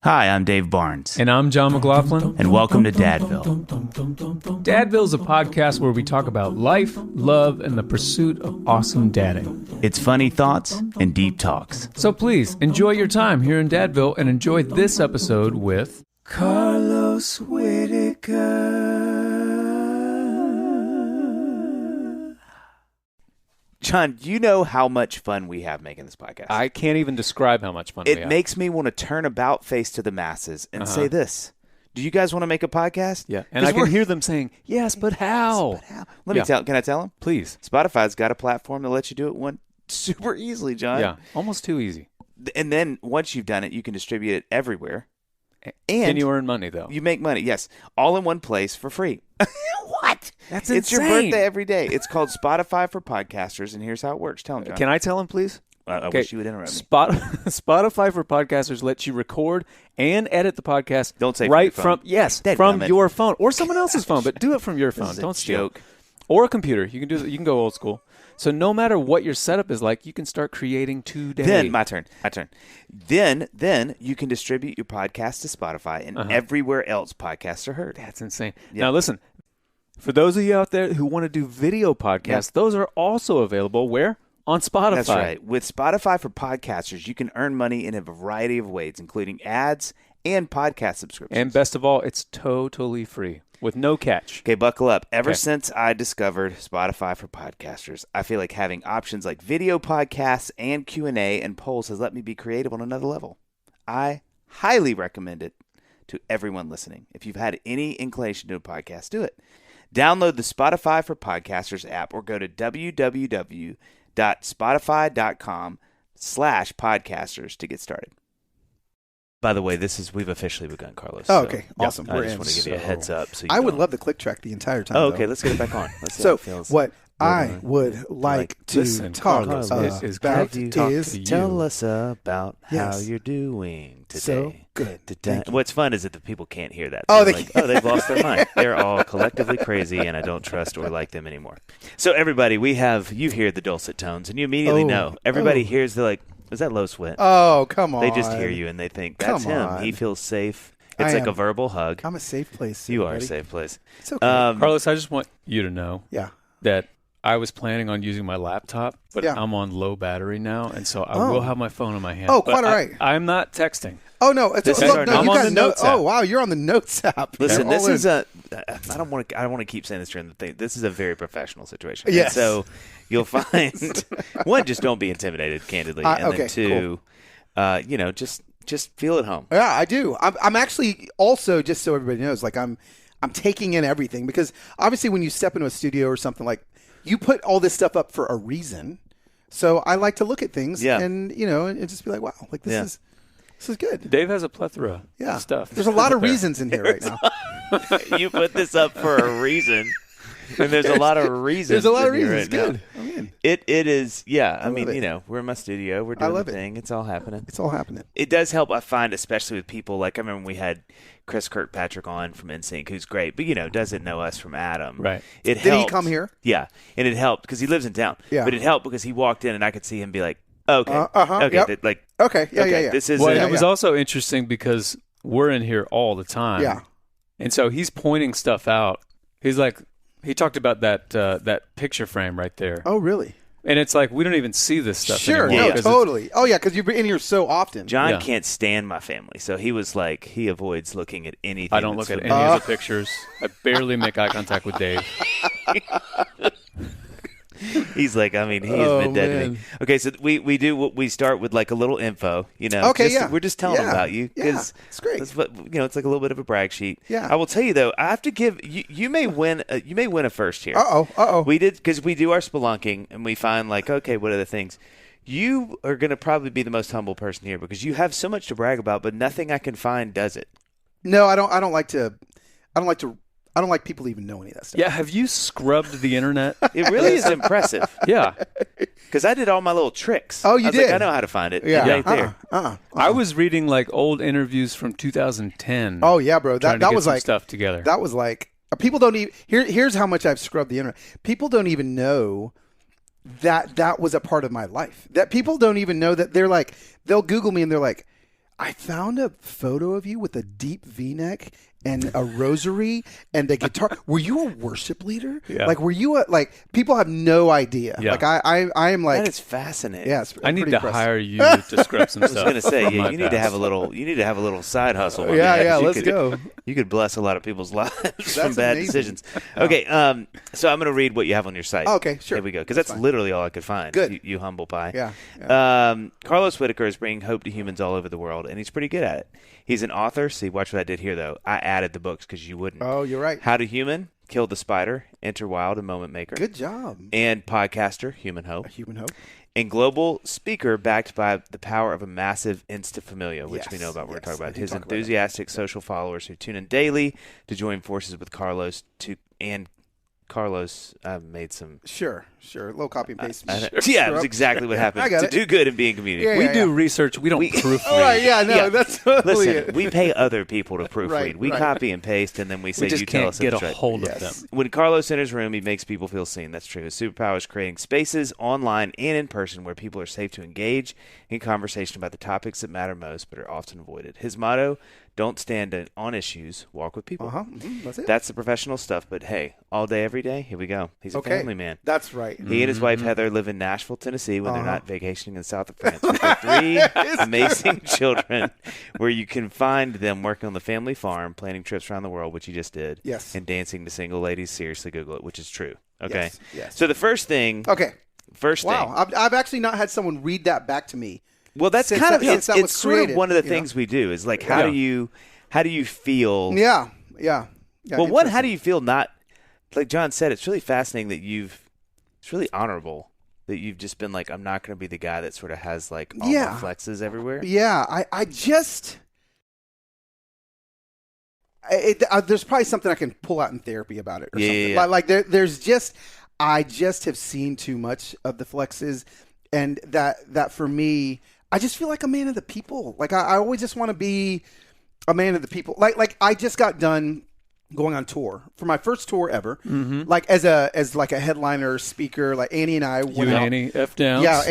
Hi, I'm Dave Barnes. And I'm John McLaughlin. And welcome to Dadville. Dadville is a podcast where we talk about life, love, and the pursuit of awesome dadding. It's funny thoughts and deep talks. So please, enjoy your time here in Dadville and enjoy this episode with Carlos Whittaker. John, do you know how much fun we have making this podcast? I can't even describe how much fun we have. It makes me want to turn about face to the masses and say this. Do you guys want to make a podcast? Yeah, and I can hear them saying, yes, but how? Let me tell. Can I tell them? Please. Spotify's got a platform that lets you do it super easily, John. Yeah, almost too easy. And then once you've done it, you can distribute it everywhere. And can you earn money, though? You make money, yes. All in one place for free. What? That's It's insane. your birthday every day. It's called Spotify for Podcasters, and here's how it works. Tell them, John. Can I tell him, please? I wish you would interrupt me. Spotify for Podcasters lets you record and edit the podcast. Don't say right from your phone. from your phone or someone else's phone, but do it from your phone. Don't steal. Joke. Or a computer. You can do. You can go old school. So no matter what your setup is like, you can start creating today. Then my turn. Then you can distribute your podcast to Spotify and everywhere else podcasts are heard. That's insane. Yep. Now listen, for those of you out there who want to do video podcasts, those are also available where? On Spotify. That's right. With Spotify for Podcasters, you can earn money in a variety of ways, including ads and podcast subscriptions. And best of all, it's totally free with no catch. Okay, buckle up. Ever since I discovered Spotify for Podcasters, I feel like having options like video podcasts and Q&A and polls has let me be creative on another level. I highly recommend it to everyone listening. If you've had any inclination to a podcast, do it. Download the Spotify for Podcasters app or go to www.spotify.com/podcasters to get started. By the way, we've officially begun, Carlos. Oh, okay. Awesome. I just want to give you a heads up. I would love the click track the entire time. Oh, okay. Let's get it back on. Let's see so how it feels. what I would like to talk Carlos, about is tell us about how you're doing today. So good. What's fun is that the people can't hear that. Oh, they've lost their mind. They're all collectively crazy, and I don't trust or like them anymore. So everybody, you hear the dulcet tones, and you immediately know. Everybody hears is that Low Sweat? Oh, come on. They just hear you and they think, that's him. He feels safe. It's like a verbal hug. I'm a safe place. You are a safe place. It's okay. Carlos, I just want you to know that I was planning on using my laptop, but I'm on low battery now, and so I will have my phone in my hand. Oh, quite all right. I'm not texting. Oh, no. I'm on the Notes app. Oh, wow. You're on the Notes app. Listen, this is I don't want to keep saying this during the thing. This is a very professional situation. Yes. And so you'll find, one, just don't be intimidated, candidly. And then two, cool. Just feel at home. Yeah, I do. I'm actually also, just so everybody knows, like I'm taking in everything because obviously when you step into a studio or something, like you put all this stuff up for a reason. So I like to look at things and, and just be like, wow, like this is good. Dave has a plethora of stuff. There's a lot of reasons in here right now. You put this up for a reason. And there's a lot of reasons. There's a lot of reasons. Right It's good. I'm in. It is, I mean, we're in my studio. We're doing the thing. It's all happening. It's all happening. It does help, I find, especially with people. Like, I remember we had Chris Kirkpatrick on from NSYNC, who's great, but, doesn't know us from Adam. Right. Did he come here? Yeah. And it helped because he lives in town. Yeah. But it helped because he walked in and I could see him be like, okay. Okay. Yep. Okay. Yeah. This is it was also interesting because we're in here all the time. Yeah. And so he's pointing stuff out. He's like, he talked about that picture frame right there. Oh, really? And it's like, we don't even see this stuff Sure, anymore. no, totally. Oh, yeah, because you're in here so often. John can't stand my family, so he was like, he avoids looking at anything. I don't look at any of the pictures. I barely make eye contact with Dave. He's like, I mean, he has been dead to me. Okay, so we start with like a little info, Okay, we're just telling them about you. Yeah, it's great. It's like a little bit of a brag sheet. Yeah. I will tell you though, I have to give you may win a first here. Uh-oh. Because we do our spelunking and we find like, okay, what are the things? You are going to probably be the most humble person here because you have so much to brag about, but nothing I can find does it. No, I don't like people to even know any of that stuff. Yeah, have you scrubbed the internet? It really is impressive. Yeah. Because I did all my little tricks. Oh, you did? Like, I know how to find it. Yeah. Right there. I was reading like old interviews from 2010. Oh, yeah, bro. That was like stuff together. That was like people don't even here's how much I've scrubbed the internet. People don't even know that was a part of my life. That people don't even know that they'll Google me and they're like, I found a photo of you with a deep V-neck and a rosary and a guitar. Were you a worship leader? Yeah. Like, were you people have no idea. Yeah. Like, I am like, That is fascinating. yeah, it's I need pretty to impressive. hire you to scrub some I was stuff. going to say, from yeah, my you need to past. have a little side hustle. on Yeah, that, 'cause yeah, you let's could- go. You could bless a lot of people's lives from bad amazing. decisions. Okay, so I'm going to read what you have on your site. Oh, okay, sure. Here we go, because that's fine. literally all I could find. Good. You humble pie. Yeah. Carlos Whittaker is bringing hope to humans all over the world, and he's pretty good at it. He's an author. See, watch what I did here, though. I added the books because you wouldn't. Oh, you're right. How to Human, Kill the Spider, Enter Wild, and Moment Maker. Good job. And podcaster, Human Hope. A human hope. And global speaker backed by the power of a massive Insta-familia, which Yes, we know about. We're yes, talking I about do his talk about that. enthusiastic social followers who tune in daily to join forces with Carlos. Carlos made some. Sure. A little copy and paste. Yeah, it Sure. was exactly what happened. I got To it. do good and be in community. Yeah, We yeah, do yeah. research. We don't proofread. All right, yeah, no, Yeah. that's totally Listen, it. we pay other people to proofread. Right, we right. copy and paste, and then we say, We just you tell can't us get if a it's right. hold of Yes. them. When Carlos enters a room, he makes people feel seen. That's true. His superpower is creating spaces online and in person where people are safe to engage in conversation about the topics that matter most but are often avoided. His motto, don't stand on issues, walk with people. That's it. That's the professional stuff, but hey, all day, every day, here we go. He's a Okay. family man. That's right. He and his wife Heather live in Nashville, Tennessee when they're not vacationing in the south of France with their 3 amazing children, where you can find them working on the family farm, planning trips around the world, which you just did, Yes. and dancing to single ladies. Seriously, Google it, which is true. Okay. Yes. So the first thing. Okay. First thing. Wow. I've actually not had someone read that back to me. Well, that's Since kind that- of since that was it's sort of created, one of the you know? things we do is like how Yeah. do you feel? Yeah. Well, one, how do you feel? Not like John said, it's really fascinating that it's really honorable that you've just been like, I'm not going to be the guy that sort of has like all Yeah. my flexes everywhere. Yeah, I just there's probably something I can pull out in therapy about it or something. Yeah. Like there's just I just have seen too much of the flexes, and that for me, I just feel like a man of the people. Like I always just want to be a man of the people. Like I just got done going on tour for my first tour ever. Like as like a headliner speaker. Like Annie and I You went and out. Annie, F downs. Yeah,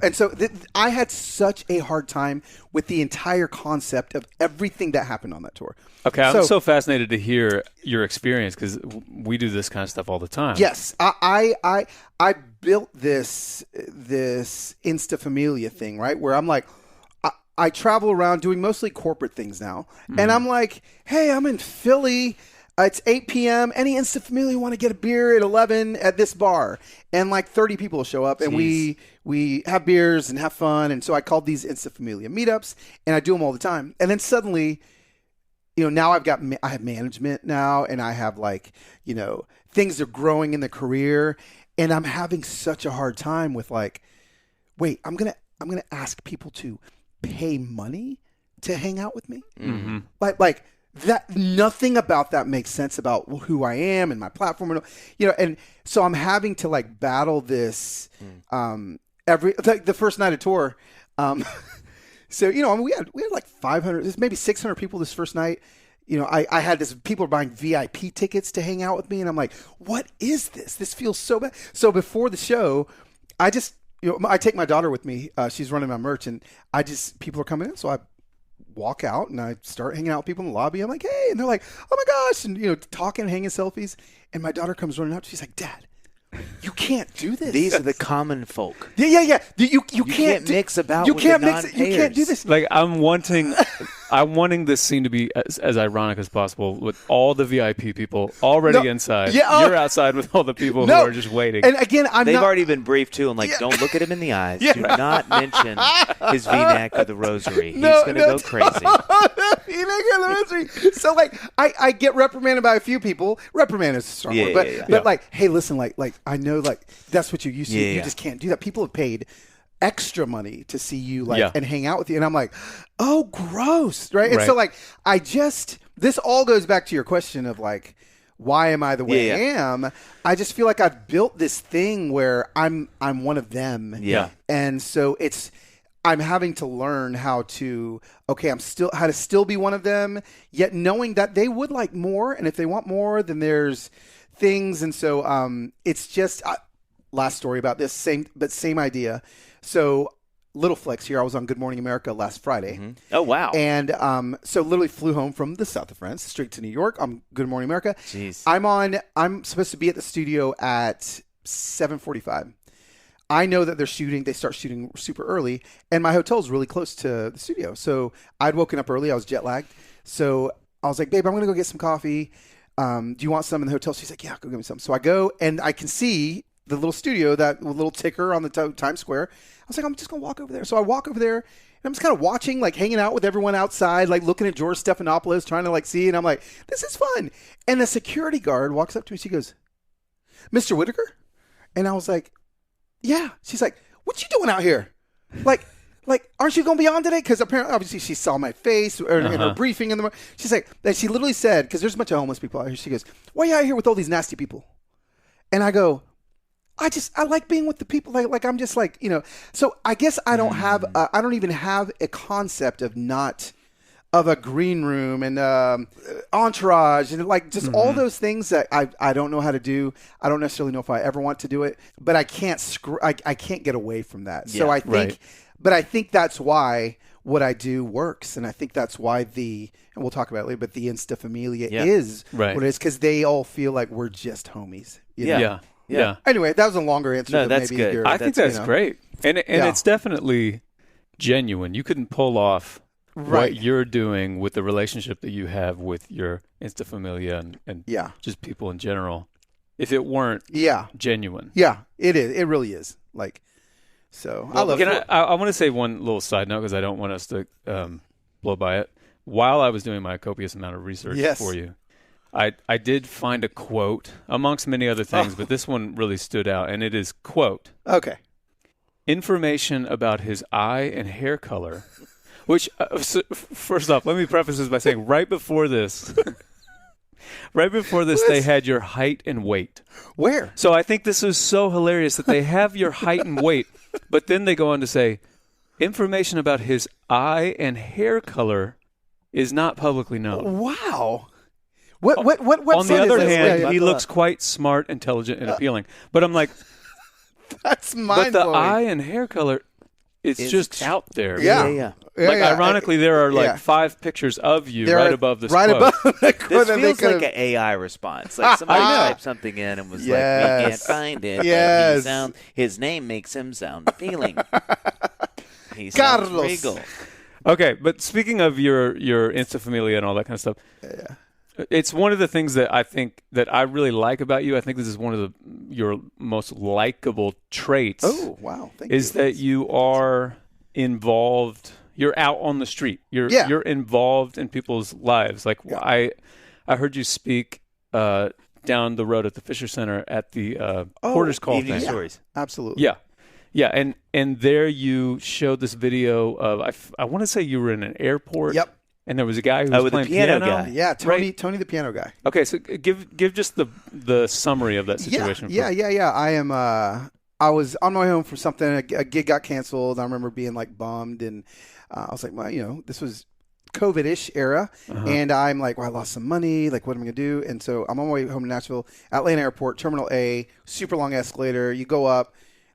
and so I had such a hard time with the entire concept of everything that happened on that tour. Okay, I'm so fascinated to hear your experience because we do this kind of stuff all the time. Yes, I built this Insta Familia thing, right? Where I'm like, I travel around doing mostly corporate things now, and I'm like, hey, I'm in Philly. It's 8 p.m. Any Insta Familia want to get a beer at 11 at this bar? And like 30 people will show up, and we have beers and have fun. And so I called these Insta Familia meetups, and I do them all the time. And then suddenly, now I have management now, and I have things are growing in the career, and I'm having such a hard time with wait, I'm gonna ask people to pay money to hang out with me, like that. Nothing about that makes sense about who I am and my platform, and so I'm having to battle this every the first night of tour. So, we had like 500, maybe 600 people this first night. I had this, people are buying VIP tickets to hang out with me. And I'm like, what is this? This feels so bad. So before the show, I just, I take my daughter with me. She's running my merch, and people are coming in. So I walk out and I start hanging out with people in the lobby. I'm like, hey, and they're like, oh my gosh. And, talking, hanging selfies. And my daughter comes running up. She's like, Dad, you can't do this. These are the common folk. Yeah. You can't mix about You with can't the mix it. You can't do this. Like I'm wanting this scene to be as ironic as possible with all the VIP people already inside. Yeah, You're outside with all the people who are just waiting. And again, They've already been briefed too, and don't look at him in the eyes. Do not mention his V-neck or the rosary. He's going to go crazy. So I get reprimanded by a few people. Reprimand is a strong word, but hey, listen, I know that's what you're used to. You just can't do that. People have paid extra money to see you and hang out with you, and I'm like, oh, gross, right? And so this all goes back to your question of why am I the way I am? I just feel like I've built this thing where I'm one of them. Yeah. And so I'm having to learn how to still be one of them, yet knowing that they would like more, and if they want more, then there's things. And so it's just last story about this, same idea. So little flex here. I was on Good Morning America last Friday. Mm-hmm. Oh, wow. And so literally flew home from the south of France, straight to New York. I'm Good Morning America. Jeez. I'm supposed to be at the studio at 7:45. I know that they start shooting super early, and my hotel's really close to the studio. So I'd woken up early. I was jet lagged. So I was like, babe, I'm going to go get some coffee. Do you want some in the hotel? She's like, yeah, go get me some. So I go, and I can see the little studio, that little ticker on the Times Square. I was like, I'm just going to walk over there. So I walk over there, and I'm just kind of watching, like hanging out with everyone outside, like looking at George Stephanopoulos, trying to like see, and I'm like, this is fun. And the security guard walks up to me. She goes, Mr. Whittaker? And I was like, yeah. She's like, what you doing out here? Like, aren't you going to be on today? Because apparently, obviously, she saw my face in her briefing in the morning. She's like, that she literally said, because there's a bunch of homeless people out here. She goes, why are you out here with all these nasty people? And I go, I like being with the people. Like I'm just like, so I guess I don't even have a concept of a green room and entourage and like just all those things that I don't know how to do. I don't necessarily know if I ever want to do it, but I can't I can't get away from that. Yeah, so I think, but I think that's why what I do works. And I think that's why and we'll talk about it later, but the Insta Familia is what it is, because they all feel like we're just homies. You know? Yeah. Anyway, that was a longer answer. No, than that's maybe good. I think that's great. And it's definitely genuine. You couldn't pull off what you're doing with the relationship that you have with your Insta Familia and just people in general if it weren't genuine. Yeah, it is. It really is. Like, so I love it. I want to say one little side note because I don't want us to blow by it. While I was doing my copious amount of research for you, I did find a quote amongst many other things, but this one really stood out, and it is, quote, okay, information about his eye and hair color, which, first off, let me preface this by saying right before this, they had your height and weight. Where? So I think this is so hilarious that they have your height and weight, but then they go on to say, information about his eye and hair color is not publicly known. Wow. What on the other hand, he looks quite smart, intelligent, and appealing. But I'm like, that's mind-blowing. But the eye and hair color, it's just out there. Yeah. Like, ironically, there are like 5 pictures of you above this right quote. Above the quote. This feels like an AI response. Like somebody typed something in and was like, we can't find it. But his name makes him sound appealing. He sounds regal. Okay, but speaking of your Insta Familia and all that kind of stuff, it's one of the things that I think that I really like about you. I think this is one of your most likable traits. Oh, wow. Thank you. That you are involved. You're out on the street. You're involved in people's lives. Like I heard you speak down the road at the Fisher Center at the Porter's Call Evening thing. Stories. Absolutely. Yeah, and there you showed this video of I want to say you were in an airport. Yep. And there was a guy who was playing the piano guy. Yeah, Tony the piano guy. Okay, so give just the summary of that situation. Yeah. I was on my way home from something. A gig got canceled. I remember being like bummed, and I was like, well, this was COVID-ish era, and I'm like, well, I lost some money. Like, what am I gonna do? And so I'm on my way home to Nashville, Atlanta Airport, Terminal A, super long escalator. You go up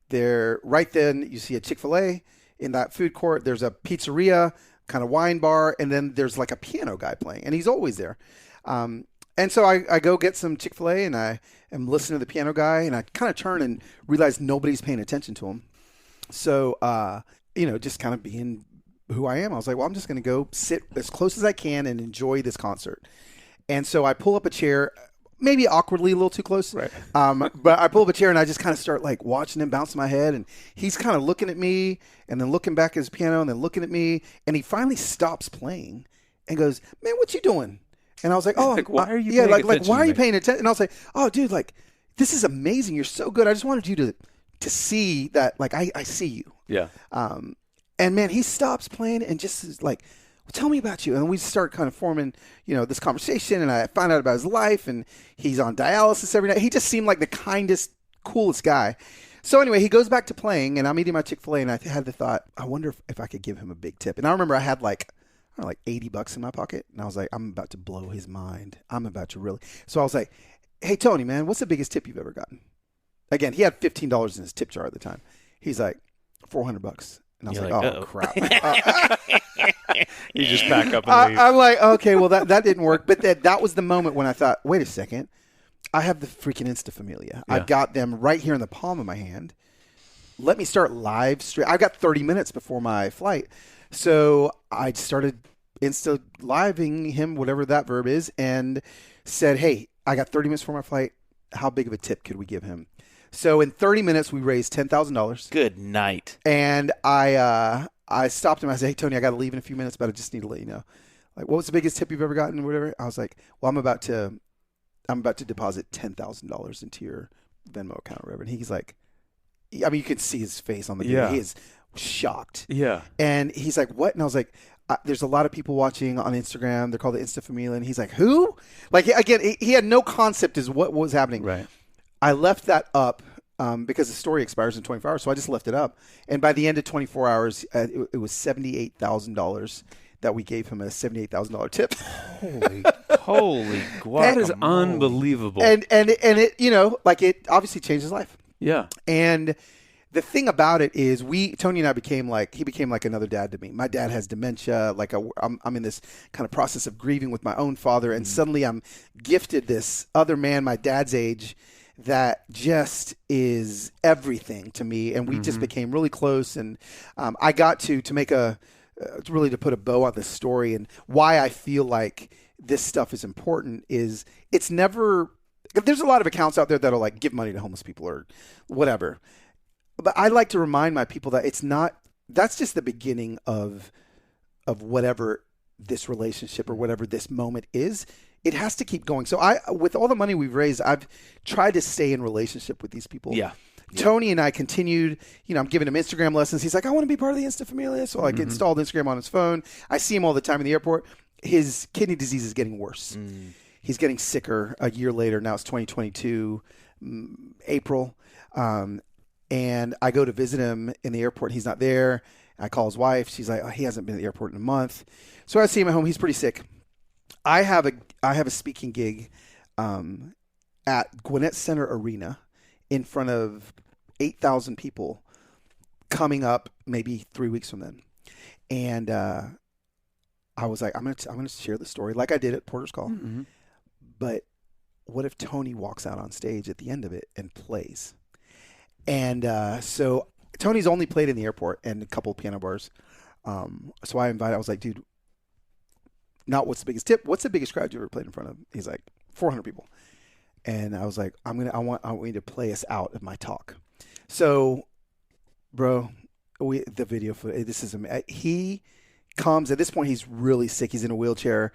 there. Right then, you see a Chick-fil-A in that food court. There's a pizzeria, kind of wine bar, and then there's like a piano guy playing, and he's always there. And so I go get some Chick-fil-A, and I am listening to the piano guy, and I kind of turn and realize nobody's paying attention to him. So, just kind of being who I am, I was like, well, I'm just going to go sit as close as I can and enjoy this concert. And so I pull up a chair, maybe awkwardly a little too close. Right. But I pull up a chair and I just kind of start like watching him bounce my head, and he's kind of looking at me and then looking back at his piano and then looking at me, and he finally stops playing and goes, man, what you doing? And I was like, oh, like, why are you paying attention why are you to me? paying attention? And I was like, oh, dude, like, this is amazing. You're so good. I just wanted you to see that, like, I see you. Yeah. And man, he stops playing and just is like, well, tell me about you. And we start kind of forming, this conversation, and I found out about his life, and he's on dialysis every night. He just seemed like the kindest, coolest guy. So anyway, he goes back to playing, and I'm eating my Chick-fil-A, and I had the thought, I wonder if I could give him a big tip. And I remember I had like $80 in my pocket, and I was like, I'm about to blow his mind. I'm about to really. So I was like, hey, Tony, man, what's the biggest tip you've ever gotten? Again, he had $15 in his tip jar at the time. He's like, $400. And I was You're like, like, oh, uh-oh. crap. You just back up and leave. I'm like, okay, well, that didn't work. But that was the moment when I thought, wait a second. I have the freaking Instafamilia. Yeah. I've got them right here in the palm of my hand. Let me start live stream. I've got 30 minutes before my flight. So I started Insta living him, whatever that verb is, and said, hey, I got 30 minutes before my flight. How big of a tip could we give him? So in 30 minutes, we raised $10,000. Good night. And I stopped him. I said, hey, Tony, I got to leave in a few minutes, but I just need to let you know. Like, what was the biggest tip you've ever gotten or whatever? I was like, well, I'm about to deposit $10,000 into your Venmo account or whatever. And he's like, I mean, you can see his face on the video. He is shocked. Yeah. And he's like, what? And I was like, there's a lot of people watching on Instagram. They're called the Instafamilia. And he's like, who? Like, again, he had no concept as what was happening. Right. I left that up because the story expires in 24 hours. So I just left it up. And by the end of 24 hours, it was $78,000 that we gave him a $78,000 tip. Holy guacamole. That is unbelievable. And it, you know, like it obviously changed his life. Yeah. And the thing about it is Tony and I became like another dad to me. My dad has dementia. Like I'm in this kind of process of grieving with my own father. And suddenly I'm gifted this other man, my dad's age, that just is everything to me. And we just became really close. And I got to make really to put a bow on this story, and why I feel like this stuff is important is it's never, there's a lot of accounts out there that'll like give money to homeless people or whatever. But I like to remind my people that that's just the beginning of whatever this relationship or whatever this moment is. It has to keep going. So with all the money we've raised, I've tried to stay in relationship with these people. Yeah. Tony and I continued, I'm giving him Instagram lessons. He's like, I want to be part of the Instafamilia. So I installed Instagram on his phone. I see him all the time in the airport. His kidney disease is getting worse. He's getting sicker a year later. Now it's 2022, April. And I go to visit him in the airport. He's not there. I call his wife. She's like, he hasn't been at the airport in a month. So I see him at home. He's pretty sick. I have a speaking gig at Gwinnett Center Arena in front of 8,000 people coming up maybe 3 weeks from then. And I was like, I'm gonna share the story like I did at Porter's Call. But what if Tony walks out on stage at the end of it and plays? And so Tony's only played in the airport and a couple of piano bars. So I was like, dude, not what's the biggest tip? What's the biggest crowd you ever played in front of? He's like, 400 people. And I was like, I want you to play us out of my talk. So, bro, the video footage, this is amazing. He comes, at this point, he's really sick. He's in a wheelchair.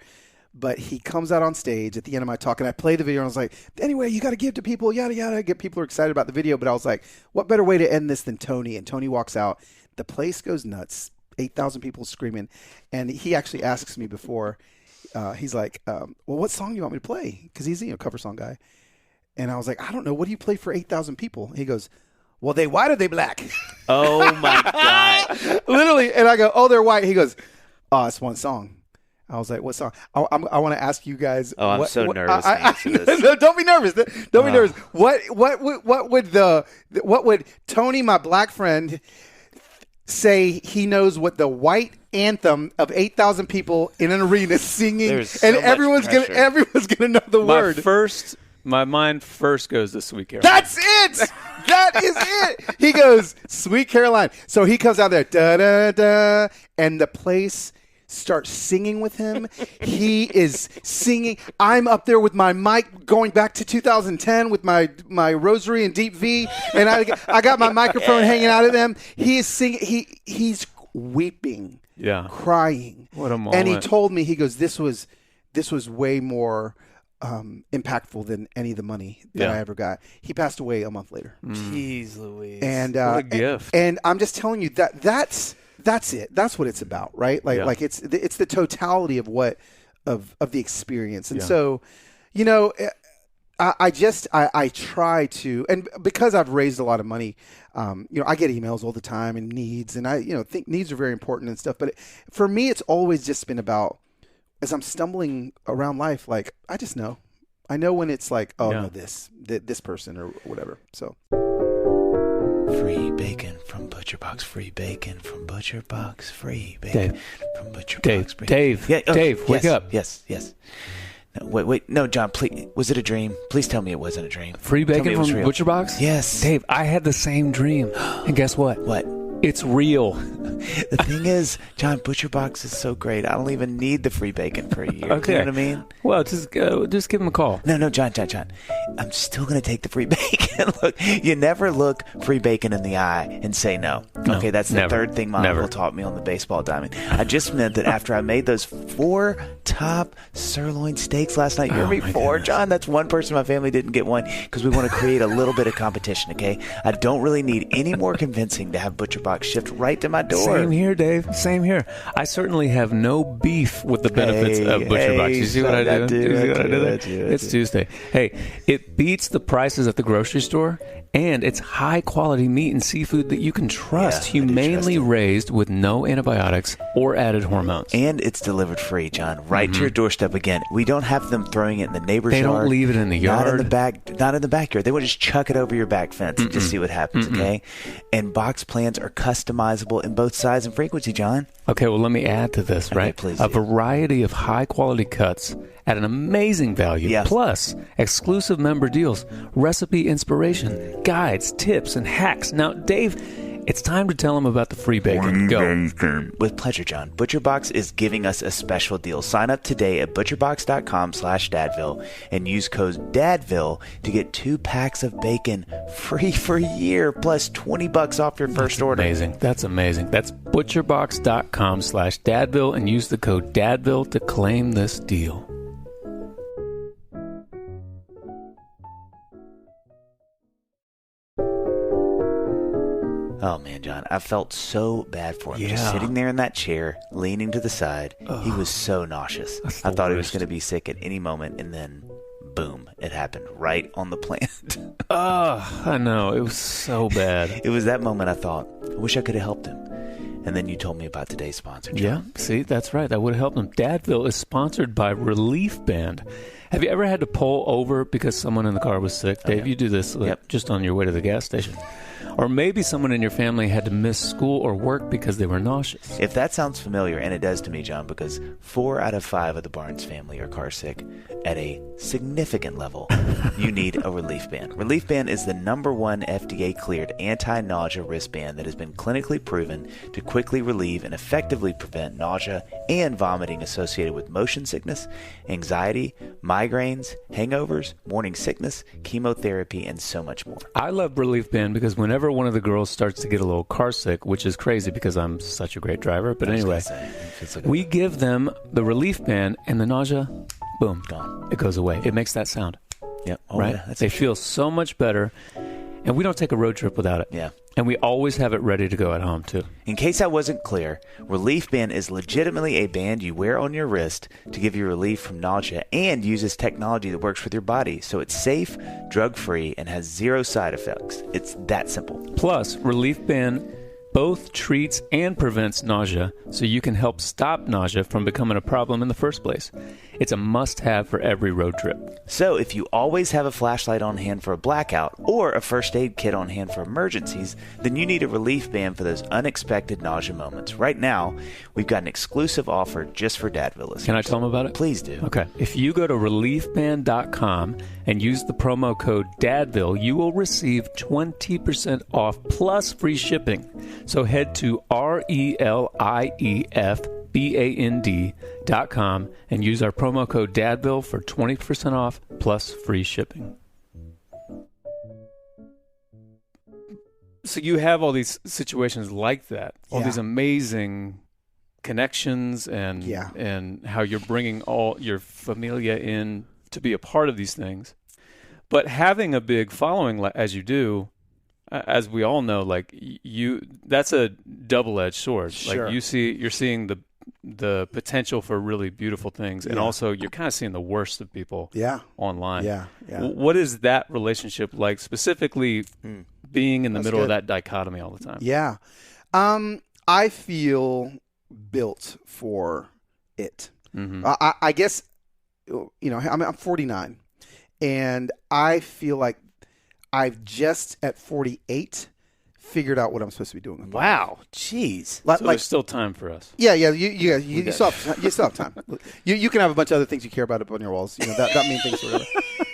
But he comes out on stage at the end of my talk, and I play the video, and I was like, anyway, you got to give to people, yada, yada. People are excited about the video. But I was like, what better way to end this than Tony? And Tony walks out. The place goes nuts. 8,000 people screaming. And he actually asks me before, he's like, well, what song do you want me to play? Because he's a cover song guy. And I was like, I don't know. What do you play for 8,000 people? He goes, well, they white or they black? Oh, my God. Literally. And I go, oh, they're white. He goes, oh, it's one song. I was like, what song? I want to ask you guys. Oh, I'm so nervous to answer this. No, don't be nervous. Don't be nervous. What would Tony, my black friend, say he knows what the white anthem of 8,000 people in an arena singing, and everyone's gonna know the word. My mind first goes to Sweet Caroline. That's it. That is it. He goes, Sweet Caroline. So he comes out there, da da da, and the place starts singing with him. He is singing. I'm up there with my mic going back to 2010 with my rosary and deep V, and I got my microphone hanging out of them. He is singing. He's weeping, crying. What a moment! And he told me, he goes, this was way more impactful than any of the money that I ever got. He passed away a month later. Jeez Louise. And what a gift. And I'm just telling you that's it. That's what it's about, right? Like it's the totality of the experience. And so, I try to, and because I've raised a lot of money, I get emails all the time and needs, and I think needs are very important and stuff. But for me, it's always just been about, as I'm stumbling around life, like I just know. I know when it's like, no, this person or whatever. So free bacon from Butcher. ButcherBox free bacon from ButcherBox free bacon from ButcherBox. Dave, wake up. Yes. No, wait. No, John, please. Was it a dream? Please tell me it wasn't a dream. Free bacon from ButcherBox? Yes. Dave, I had the same dream. And guess what? What? It's real. The thing is, John, ButcherBox is so great. I don't even need the free bacon for a year. Okay. You know what I mean? Well, just give him a call. No, John. I'm still going to take the free bacon. Look, you never look free bacon in the eye and say no. Okay, that's the third thing my uncle taught me on the baseball diamond. I just meant that after I made those 4 top sirloin steaks last night, you hear me? 4, John? That's one person in my family didn't get one because we want to create a little bit of competition, okay? I don't really need any more convincing to have ButcherBox shipped right to my door. Same here, Dave. Same here. I certainly have no beef with the benefits of ButcherBox. You see what I do? It's Tuesday. Hey, it beats the prices at the grocery store, and it's high-quality meat and seafood that you can trust, humanely raised with no antibiotics or added hormones. And it's delivered free, John, right to your doorstep. Again, we don't have them throwing it in the neighbor's yard. They don't leave it in the yard. Not in the backyard. They will just chuck it over your back fence and just see what happens, okay? And box plans are customizable in both size and frequency, John. Okay, well, let me add to this, right? Please a variety of high-quality cuts at an amazing value, plus exclusive member deals, recipe inspiration, guides, tips, and hacks. Now, Dave, it's time to tell them about the free bacon. Go. With pleasure, John. ButcherBox is giving us a special deal. Sign up today at butcherbox.com/Dadville and use code DADVILLE to get 2 packs of bacon free for a year plus $20 off your first order. That's amazing. That's butcherbox.com/Dadville and use the code DADVILLE to claim this deal. Oh, man, John, I felt so bad for him. Just sitting there in that chair, leaning to the side. He was so nauseous. I thought he was going to be sick at any moment, and then, boom, it happened right on the plant. I know. It was so bad. It was that moment I thought, I wish I could have helped him. And then you told me about today's sponsor, John. Yeah, see, that's right. That would have helped him. Dadville is sponsored by Relief Band. Have you ever had to pull over because someone in the car was sick? Dave, you do this just on your way to the gas station. Or maybe someone in your family had to miss school or work because they were nauseous. If that sounds familiar, and it does to me, John, because 4 out of 5 of the Barnes family are car sick at a significant level, you need a Relief Band. Relief Band is the #1 FDA-cleared anti-nausea wristband that has been clinically proven to quickly relieve and effectively prevent nausea and vomiting associated with motion sickness, anxiety, migraines, hangovers, morning sickness, chemotherapy, and so much more. I love Relief Band because whenever one of the girls starts to get a little car sick, which is crazy because I'm such a great driver, but anyway, we give them the Relief Band and the nausea, boom, gone. It goes away. It makes that sound. Yep. Right? Yeah, they feel so much better, and we don't take a road trip without it. Yeah. And we always have it ready to go at home, too. In case I wasn't clear, Relief Band is legitimately a band you wear on your wrist to give you relief from nausea and uses technology that works with your body. So it's safe, drug-free, and has 0 side effects. It's that simple. Plus, Relief Band both treats and prevents nausea, so you can help stop nausea from becoming a problem in the first place. It's a must-have for every road trip. So if you always have a flashlight on hand for a blackout or a first aid kit on hand for emergencies, then you need a Relief Band for those unexpected nausea moments. Right now, we've got an exclusive offer just for Dadville listeners. Can I tell them about it? Please do. Okay. If you go to reliefband.com and use the promo code DADVILLE, you will receive 20% off plus free shipping. So head to reliefband.com and use our promo code DADVILLE for 20% off plus free shipping. So you have all these situations like that, all these amazing connections and how you're bringing all your familia in to be a part of these things. But having a big following as you do, as we all know, like that's a double-edged sword. Sure. Like you're seeing the potential for really beautiful things, and also you're kind of seeing the worst of people online. Yeah. What is that relationship like, specifically being in the middle of that dichotomy all the time? Yeah. I feel built for it. Mm-hmm. I guess, I'm 49, and I feel like I've just at 48 figured out what I'm supposed to be doing. With wow, jeez. So there's still time for us. Yeah. You still have time. You can have a bunch of other things you care about up on your walls. That mean things. Or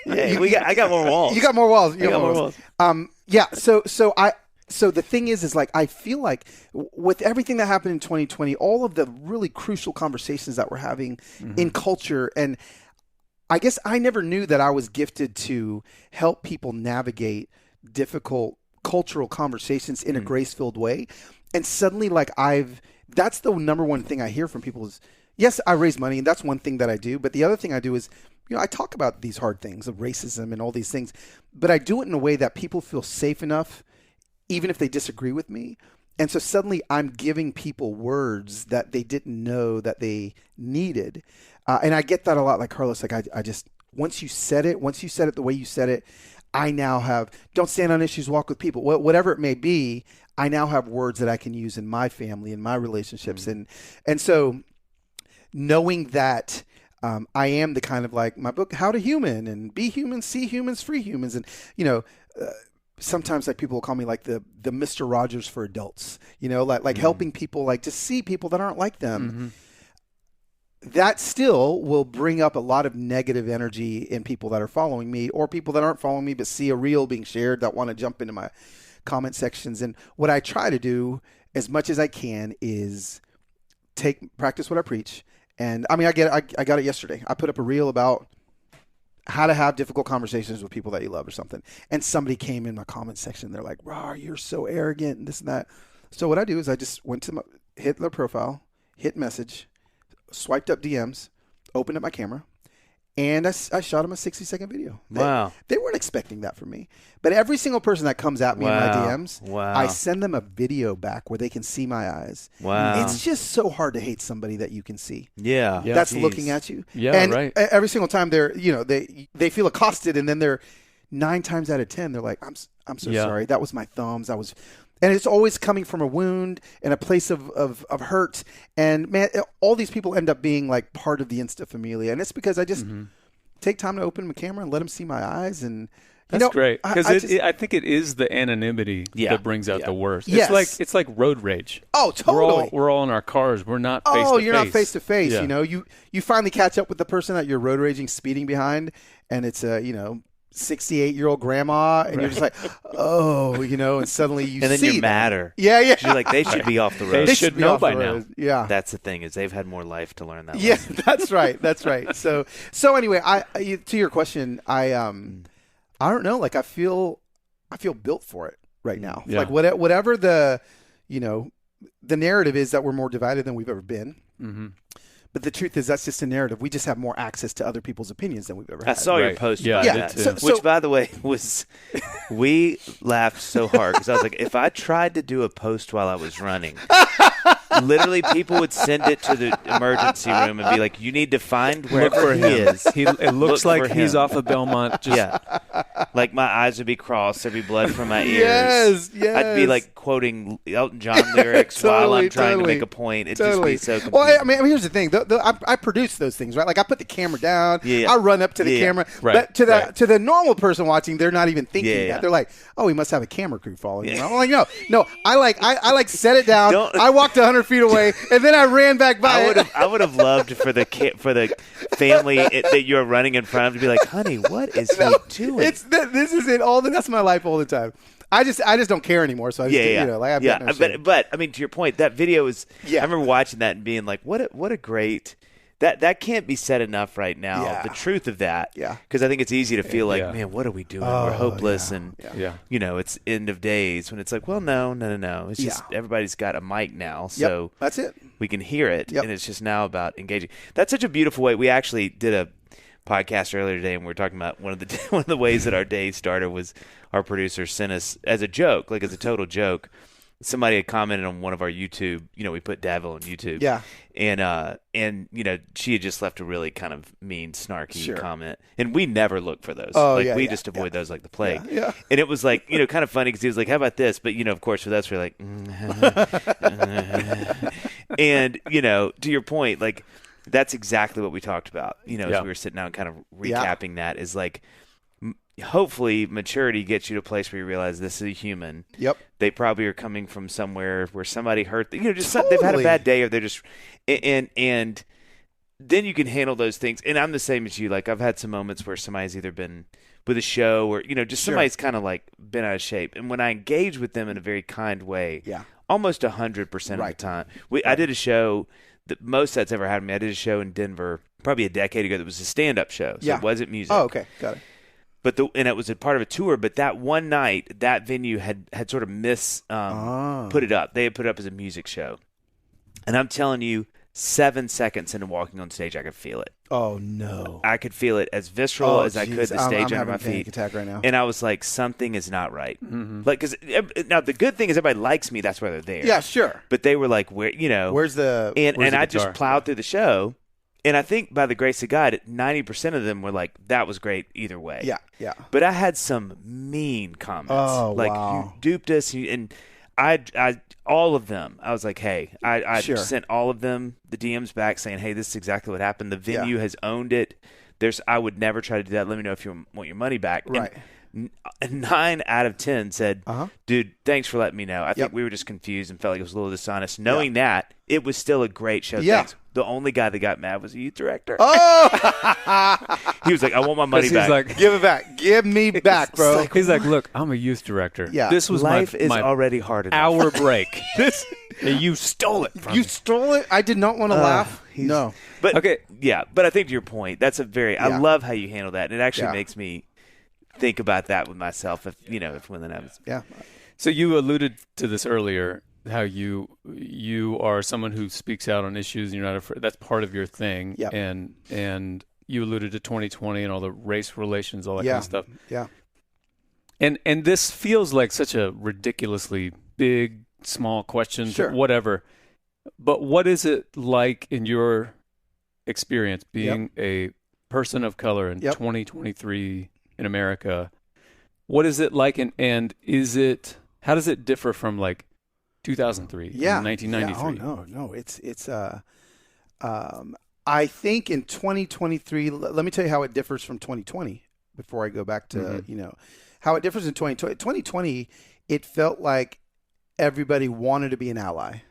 whatever. I got more walls. You got more walls. I got more walls. Yeah. So the thing is like I feel like with everything that happened in 2020, all of the really crucial conversations that we're having in culture, and I guess I never knew that I was gifted to help people navigate difficult cultural conversations in a grace-filled way. And suddenly that's the number one thing I hear from people is, yes, I raise money and that's one thing that I do. But the other thing I do is, I talk about these hard things of racism and all these things, but I do it in a way that people feel safe enough even if they disagree with me. And so suddenly I'm giving people words that they didn't know that they needed. And I get that a lot, like Carlos, like I just, once you said it the way you said it, I now have, don't stand on issues, walk with people, whatever it may be, I now have words that I can use in my family, in my relationships. And so knowing that I am the kind of like my book, How to Human and Be Human, See Humans, Free Humans. And, sometimes like people will call me like the Mr. Rogers for adults, like helping people like to see people that aren't like them. That still will bring up a lot of negative energy in people that are following me or people that aren't following me but see a reel being shared that want to jump into my comment sections. And what I try to do as much as I can is practice what I preach. And I mean, I got it yesterday. I put up a reel about how to have difficult conversations with people that you love or something. And somebody came in my comment section. They're like, "Raw, you're so arrogant," and this and that. So what I do is I just went to hit their profile, hit message, swiped up DMs, opened up my camera, and I shot them a 60-second video. Wow. They weren't expecting that from me. But every single person that comes at me in my DMs, I send them a video back where they can see my eyes. Wow. It's just so hard to hate somebody that you can see. Yeah. That's looking at you. Yeah, and right. Every single time they feel accosted, and then they're 9 times out of 10, they're like, I'm so sorry. That was my thumbs. And it's always coming from a wound and a place of hurt. And man, all these people end up being like part of the Insta Familia. And it's because I just take time to open my camera and let them see my eyes. And that's great. Because I think it is the anonymity that brings out the worst. Yes. It's like road rage. Oh, totally. We're all in our cars. We're not face to face. Oh, you're not face to face. Yeah. You finally catch up with the person that you're road raging, speeding behind, and it's a 68-year-old grandma, and you're just like, and suddenly you see. And then you're madder. Yeah. You're like, they should be off the road. They should know by now. Yeah. That's the thing, is they've had more life to learn that. Yeah, lesson. that's right. That's right. So anyway, to your question, I don't know. Like I feel built for it right now. Yeah. Like whatever the narrative is that we're more divided than we've ever been. Mm-hmm. But the truth is that's just a narrative. We just have more access to other people's opinions than we've ever had. I saw your post about that. So, which, by the way, we laughed so hard because I was like, if I tried to do a post while I was running, literally people would send it to the emergency room and be like, you need to find wherever he is. It looks like he's off of Belmont. Like my eyes would be crossed. There'd be blood from my ears. Yes. I'd be like quoting Elton John lyrics while I'm trying to make a point. It'd just be so confusing. Well, I mean, here's the thing. I produce those things, right? Like I put the camera down. Yeah. I run up to the camera. Right. But to the normal person watching, they're not even thinking that. They're like, oh, he must have a camera crew following him. I'm like, no. I like set it down. I walked 100 feet away, and then I ran back by. I would have loved for the family that you're running in front of to be like, honey, what is he doing? This is it. That's my life all the time. I just don't care anymore. So But I mean, to your point, that video is. I remember watching that and being like, what a great. That can't be said enough right now. Yeah. The truth of that. Yeah. Because I think it's easy to feel like, man, what are we doing? We're hopeless, and it's end of days. When it's like, well, no. It's just everybody's got a mic now, so that's it. We can hear it, and it's just now about engaging. That's such a beautiful way. We actually did a podcast earlier today, and we were talking about one of the ways that our day started was our producer sent us as a joke, like as a total joke. Somebody had commented on one of our YouTube, we put Davil on YouTube. Yeah. And she had just left a really kind of mean, snarky comment. And we never look for those. We just avoid those like the plague. Yeah. And it was like, kind of funny because he was like, how about this? But, of course, with us, we're like, and, to your point, like, that's exactly what we talked about, as we were sitting down kind of recapping that is like, hopefully maturity gets you to a place where you realize this is a human. Yep. They probably are coming from somewhere where somebody hurt them. Just Totally. they've had a bad day, or they're just and then you can handle those things. And I'm the same as you. Like, I've had some moments where somebody's either been with a show or just somebody's kind of like been out of shape. And when I engage with them in a very kind way, almost 100% of the time. I did a show, the most that's ever happened to me. I did a show in Denver probably a decade ago that was a stand-up show. So it wasn't music. Oh, okay. Got it. But and it was a part of a tour. But that one night, that venue had sort of put it up. They had put it up as a music show. And I'm telling you, 7 seconds into walking on stage, I could feel it. Oh, no. I could feel it as visceral as I could, the stage under my feet. I'm having a panic attack right now. And I was like, something is not right. Like, because now the good thing is everybody likes me. That's why they're there. Yeah, sure. But they were like, where's the and I just plowed through the show. And I think by the grace of God, 90% of them were like, that was great either way. Yeah. But I had some mean comments. Oh, like, wow. you duped us. And I all of them, I was like, hey, I sent all of them the DMs back saying, hey, this is exactly what happened. The venue has owned it. I would never try to do that. Let me know if you want your money back. Right. And 9 out of 10 said, dude, thanks for letting me know. I think we were just confused and felt like it was a little dishonest. Knowing that, it was still a great show. Yeah. Thanks. The only guy that got mad was the youth director. Oh! He was like, I want my money back. He's like, Give it back. Give me back, bro. he's like, look, I'm a youth director. Yeah. This was Life my is already hard enough. hour break. And you stole it from You me. stole it? I did not want to laugh. No. But Okay. yeah, but I think to your point, that's I love how you handle that. And it actually makes me think about that with myself if when that happens. Yeah. So you alluded to this earlier, how you are someone who speaks out on issues and you're not afraid. That's part of your thing. Yep. And you alluded to 2020 and all the race relations, all that kind of stuff. Yeah. And this feels like such a ridiculously big, small question, Sure. whatever. But what is it like in your experience being a person of color in 2023 in America? What is it like, and how does it differ from like 2003 and 1993? Yeah. Oh no. It's I think in 2023, let me tell you how it differs from 2020 before I go back to, how it differs in 2020. 2020, it felt like everybody wanted to be an ally.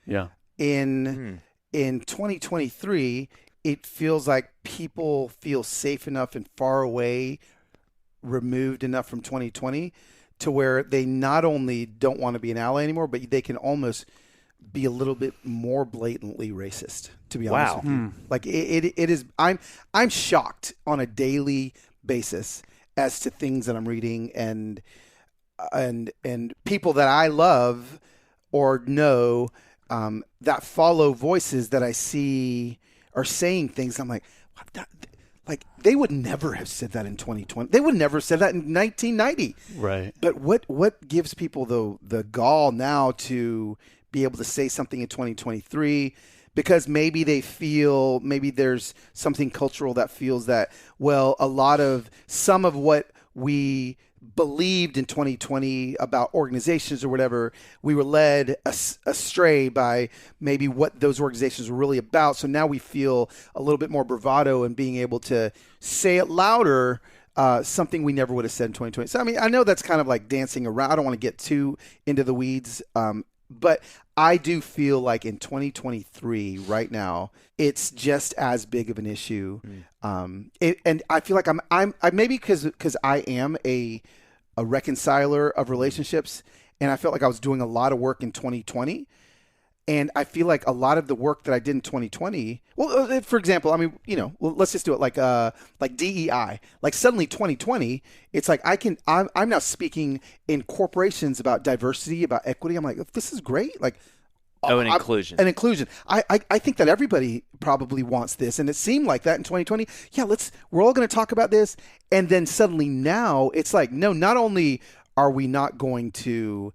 Yeah. In 2023, it feels like people feel safe enough and far away, removed enough from 2020 to where they not only don't want to be an ally anymore, but they can almost be a little bit more blatantly racist, to be honest with you. Like it is, I'm shocked on a daily basis as to things that I'm reading and people that I love or know that follow voices that I see are saying things. I'm like, what like they would never have said that in 2020. They would never have said that in 1990. Right. But what gives people the gall now to be able to say something in 2023? Because maybe they feel, maybe there's something cultural that feels that, well, some of what we believed in 2020 about organizations or whatever, we were led astray by maybe what those organizations were really about. So now we feel a little bit more bravado in being able to say it louder, something we never would have said in 2020. So, I mean, I know that's kind of like dancing around. I don't want to get too into the weeds, but I do feel like in 2023 right now, it's just as big of an issue. And I feel like I'm maybe because I am a reconciler of relationships, and I felt like I was doing a lot of work in 2020. And I feel like a lot of the work that I did in 2020, well, for example, I mean, let's just do it like DEI. Like suddenly 2020, it's like I'm now speaking in corporations about diversity, about equity. I'm like, this is great. Like, inclusion. An inclusion. I think that everybody probably wants this, and it seemed like that in 2020. Yeah, we're all going to talk about this, and then suddenly now it's like, no, not only are we not going to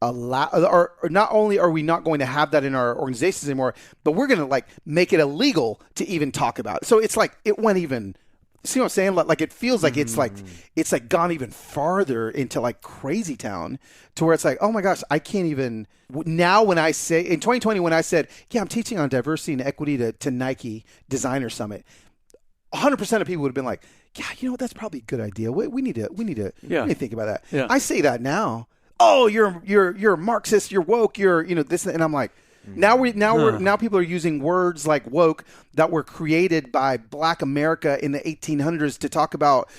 allow, or not only are we not going to have that in our organizations anymore, but we're going to like make it illegal to even talk about it. So it's like it went even. See what I'm saying? Like it feels like it's like gone even farther into like crazy town to where it's like, oh my gosh, I can't even now. When I say in 2020, when I said, yeah, I'm teaching on diversity and equity to Nike Designer Summit, 100% of people would have been like, yeah, you know what? That's probably a good idea. We need to think about that. Yeah. I say that now. Oh, you're a Marxist. You're woke. You're this, and I'm like. Now people are using words like woke that were created by Black America in the 1800s to talk about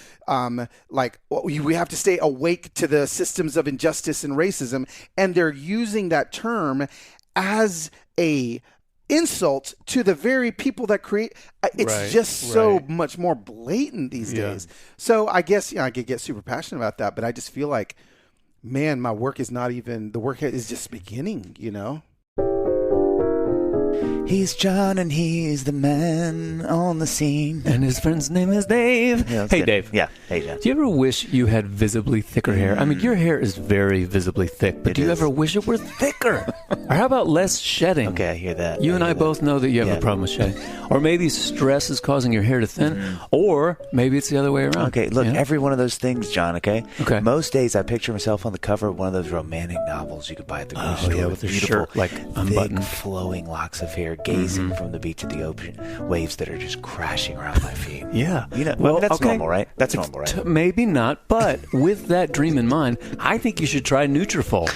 we have to stay awake to the systems of injustice and racism, and they're using that term as a insult to the very people that create. It's just so much more blatant these days. So I guess I could get super passionate about that, but I just feel like, man, my work is not even the work is just beginning. He's John and he's the man on the scene. And his friend's name is Dave. Yeah, hey, good. Dave. Yeah. Hey, John. Do you ever wish you had visibly thicker hair? I mean, your hair is very visibly thick, but do you ever wish it were thicker? Or how about less shedding? Okay, I hear that. You and I both know that you have a problem with shedding. Or maybe stress is causing your hair to thin. Or maybe it's the other way around. Okay, look, every one of those things, John, okay? Most days I picture myself on the cover of one of those romantic novels you could buy at the grocery store. With a beautiful, shirt, like unbuttoned. Thick, flowing locks of hair, gazing from the beach of the ocean, waves that are just crashing around my feet. Yeah. That's normal, right? That's normal, right? Maybe not, but with that dream in mind, I think you should try Nutrafol.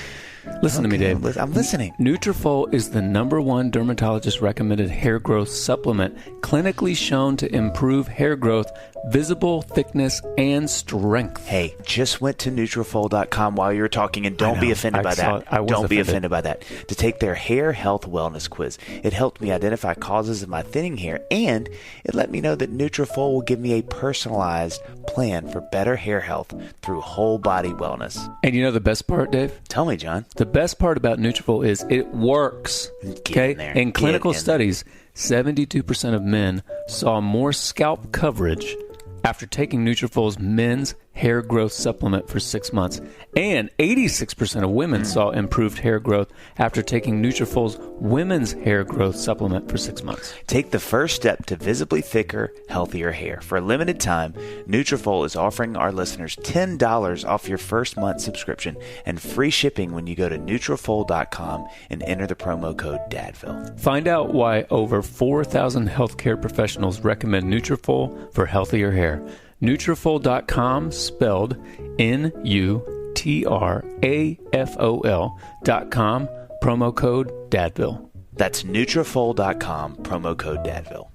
Listen to me, Dave. I'm listening. Nutrafol is the #1 dermatologist-recommended hair growth supplement, clinically shown to improve hair growth, visible thickness, and strength. Hey, just went to Nutrafol.com while you were talking, and don't be offended by that. Don't be offended by that. To take their hair health wellness quiz. It helped me identify causes of my thinning hair, and it let me know that Nutrafol will give me a personalized plan for better hair health through whole body wellness. And you know the best part, Dave? Tell me, John. The best part about Nutrafol is it works. In clinical studies, 72% of men saw more scalp coverage after taking Nutrafol's men's hair growth supplement for 6 months. And 86% of women saw improved hair growth after taking Nutrafol's women's hair growth supplement for 6 months. Take the first step to visibly thicker, healthier hair. For a limited time, Nutrafol is offering our listeners $10 off your first month subscription and free shipping when you go to Nutrafol.com and enter the promo code DADVILLE. Find out why over 4,000 healthcare professionals recommend Nutrafol for healthier hair. Nutrafol.com, spelled Nutrafol.com, promo code DADVILLE. That's Nutrafol.com, promo code DADVILLE.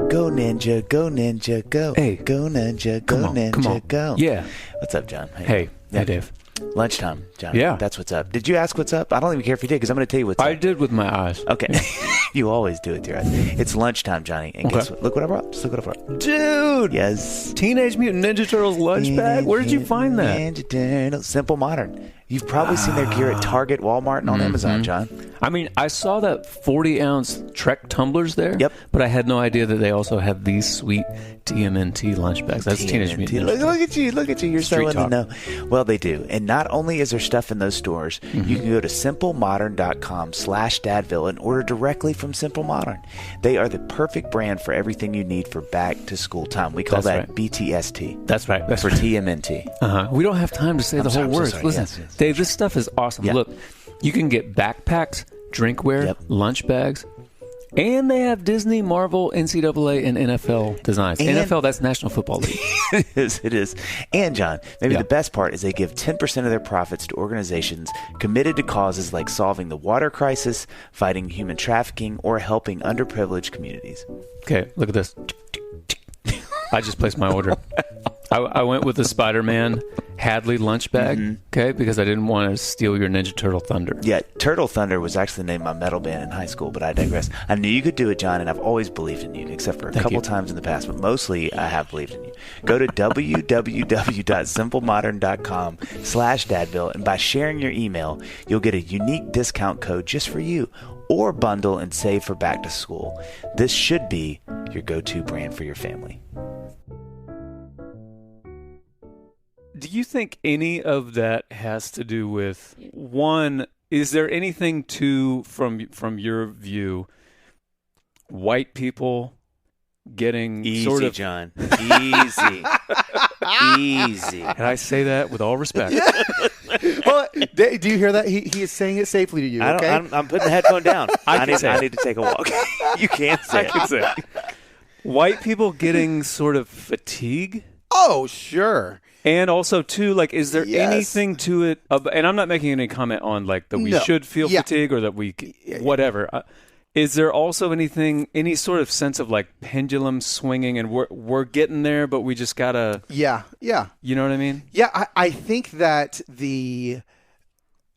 Go Ninja, go Ninja, go. Hey. Go Ninja, go Ninja, come on. go. Yeah. What's up, John? Hey, Dave. Lunchtime, John. Yeah. That's what's up. Did you ask what's up? I don't even care if you did, because I'm going to tell you what's up. I did with my eyes. Okay. You always do it with your eyes. It's lunchtime, Johnny. And guess what? Look what I brought. Just look what I brought. Dude! Yes. Teenage Mutant Ninja Turtles lunch bag? Where did you find that? Ninja Turtles. Simple Modern. You've probably seen their gear at Target, Walmart, and on Amazon, John. I mean, I saw that 40-ounce Trek tumblers there. Yep. But I had no idea that they also have these sweet TMNT lunch bags. That's Teenage Mutant Ninja Turtles. Look at you. You're so in the know. Well, they do. And not only is there stuff in those stores, you can go to simplemodern.com/dadville and order directly from Simple Modern. They are the perfect brand for everything you need for back to school time. We call that BTST. That's right. That's for right. TMNT. We don't have time to say the whole words. Listen, yes. Dave, this stuff is awesome. Yeah. Look, you can get backpacks, drinkware, lunch bags, and they have Disney, Marvel, NCAA, and NFL designs. And NFL, that's National Football League. It is. And, John, maybe the best part is they give 10% of their profits to organizations committed to causes like solving the water crisis, fighting human trafficking, or helping underprivileged communities. Okay, look at this. I just placed my order. I went with the Spider-Man Hadley lunch bag, okay, because I didn't want to steal your Ninja Turtle thunder. Yeah, Turtle Thunder was actually the name of my metal band in high school, but I digress. I knew you could do it, John, and I've always believed in you, except for a couple times in the past, but mostly I have believed in you. Go to www.simplemodern.com/dadville, and by sharing your email, you'll get a unique discount code just for you, or bundle and save for back to school. This should be your go-to brand for your family. Do you think any of that has to do with, one, is there anything to, from your view, white people getting easy, sort of... John. Easy. Easy. And I say that with all respect. Well, Do you hear that? He is saying it safely to you. Okay, I'm putting the headphone down. I need to take a walk. You can't say. I can say. White people getting sort of fatigue. Oh, sure. And also, too, like, is there anything to it? And I'm not making any comment on, like, that we should feel fatigue or that we, whatever. Is there also any sort of sense of, like, pendulum swinging and we're getting there, but we just got to. Yeah. You know what I mean? Yeah, I think that the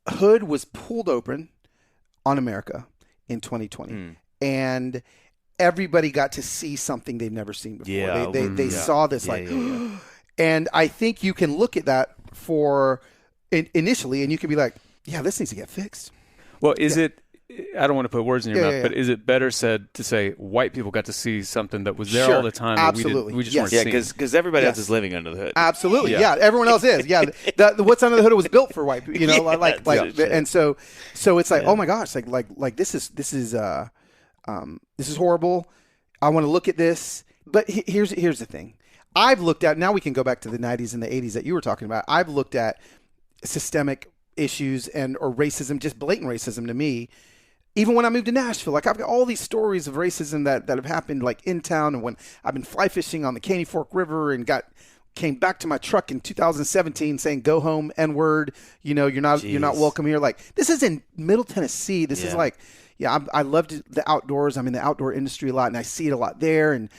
hood was pulled open on America in 2020. And everybody got to see something they've never seen before. Yeah. They saw this, and I think you can look at that for initially, and you can be like, yeah, this needs to get fixed. Well, is it, I don't want to put words in your mouth, but is it better said to say white people got to see something that was there all the time? Absolutely. We just weren't seeing? Because everybody else is living under the hood. Absolutely. Yeah. Everyone else is. Yeah. What's under the hood was built for white people, and so it's like, oh my gosh, like this is horrible. I want to look at this. But here's the thing. I've looked at, now we can go back to the 90s and the 80s that you were talking about. I've looked at systemic issues or racism, just blatant racism to me. Even when I moved to Nashville, like I've got all these stories of racism that have happened like in town. And when I've been fly fishing on the Caney Fork River and came back to my truck in 2017 saying, go home, N-word, you're not welcome here. Like, this is in Middle Tennessee. This is like, I loved the outdoors. I'm in the outdoor industry a lot and I see it a lot there. And,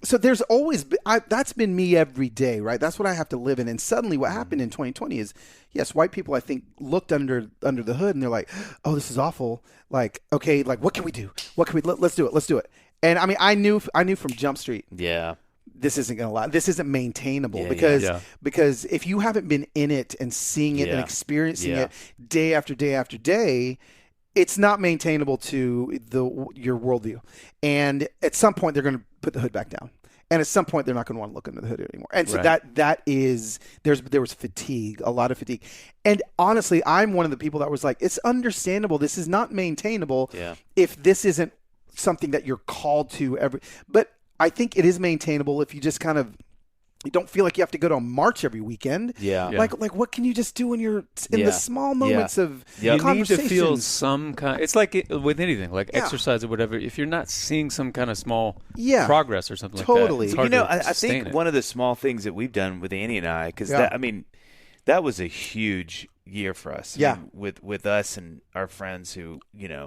so there's always that's been me every day, right? That's what I have to live in. And suddenly what happened in 2020 is, yes, white people, I think, looked under the hood and they're like, oh, this is awful. Like, okay, like, what can we do? Let's do it. And I mean, I knew from Jump Street. Yeah. This isn't going to last. This isn't maintainable because if you haven't been in it and seeing it and experiencing it day after day after day, it's not maintainable to your worldview. And at some point, they're going to put the hood back down. And at some point, they're not going to want to look under the hood anymore. And so that is, there was fatigue, a lot of fatigue. And honestly, I'm one of the people that was like, it's understandable. This is not maintainable if this isn't something that you're called to but I think it is maintainable if you just kind of, you don't feel like you have to go to a march every weekend. Yeah. Like what can you just do when you're in the small moments of conversation? You need to feel some kind. It's like with anything, like exercise or whatever. If you're not seeing some kind of small progress or something like that, it's hard to I think one of the small things that we've done with Annie and I, because that was a huge year for us. Yeah. I mean, with us and our friends who,